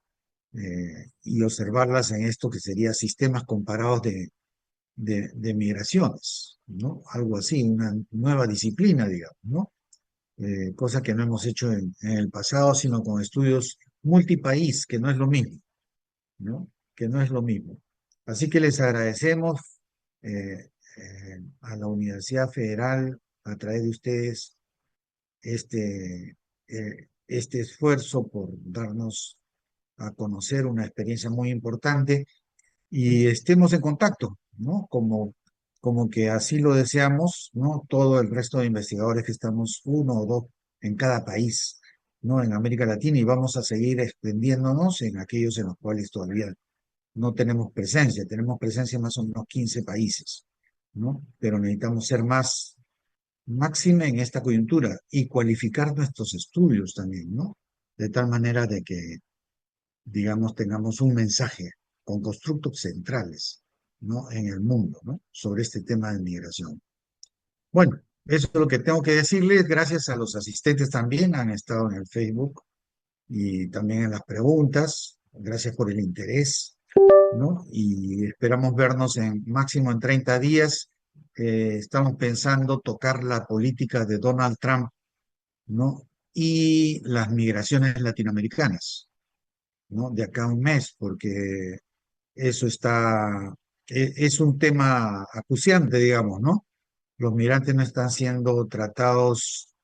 y observarlas en esto que sería sistemas comparados de migraciones, ¿no? Algo así, una nueva disciplina, digamos, ¿no? Cosa que no hemos hecho en el pasado, sino con estudios multipaís, que no es lo mismo, ¿no? Que no es lo mismo. Así que les agradecemos a la Universidad Federal, a través de ustedes, este esfuerzo por darnos a conocer una experiencia muy importante y estemos en contacto, ¿no? Como que así lo deseamos, ¿no? Todo el resto de investigadores que estamos, uno o dos en cada país, ¿no? En América Latina y vamos a seguir extendiéndonos en aquellos en los cuales todavía no tenemos presencia en más o menos 15 países, ¿no? Pero necesitamos ser más máxima en esta coyuntura y cualificar nuestros estudios también, ¿no? De tal manera de que, digamos, tengamos un mensaje con constructos centrales, ¿no? En el mundo, ¿no? Sobre este tema de migración. Bueno, eso es lo que tengo que decirles. Gracias a los asistentes también, han estado en el Facebook y también en las preguntas. Gracias por el interés, ¿no? Y esperamos vernos en máximo en 30 días. Estamos pensando tocar la política de Donald Trump, ¿no? Y las migraciones latinoamericanas, ¿no? De acá a un mes, porque eso es un tema acuciante, digamos, ¿no? Los migrantes no están siendo tratados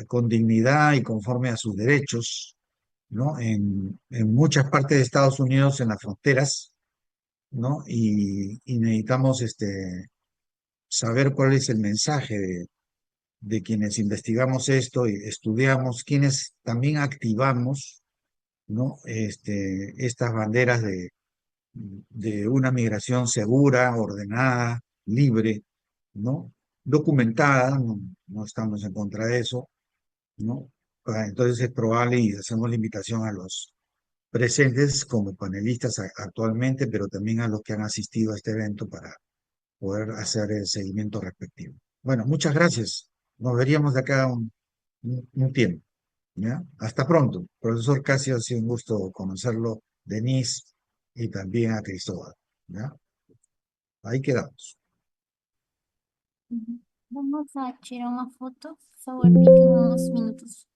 con dignidad y conforme a sus derechos, ¿no? En muchas partes de Estados Unidos, en las fronteras, ¿no? Y necesitamos saber cuál es el mensaje de quienes investigamos esto y estudiamos, quienes también activamos, ¿no? Estas banderas de una migración segura, ordenada, libre, ¿no? Documentada, no estamos en contra de eso, ¿no? Entonces es probable y hacemos la invitación a los presentes como panelistas actualmente, pero también a los que han asistido a este evento para poder hacer el seguimiento respectivo. Bueno, muchas gracias. Nos veríamos de acá un tiempo. ¿Ya? Hasta pronto. Profesor Casio, ha sido un gusto conocerlo, Denise y también a Cristóbal. ¿Ya? Ahí quedamos. Vamos a tirar uma foto, por favor, fiquem uns minutos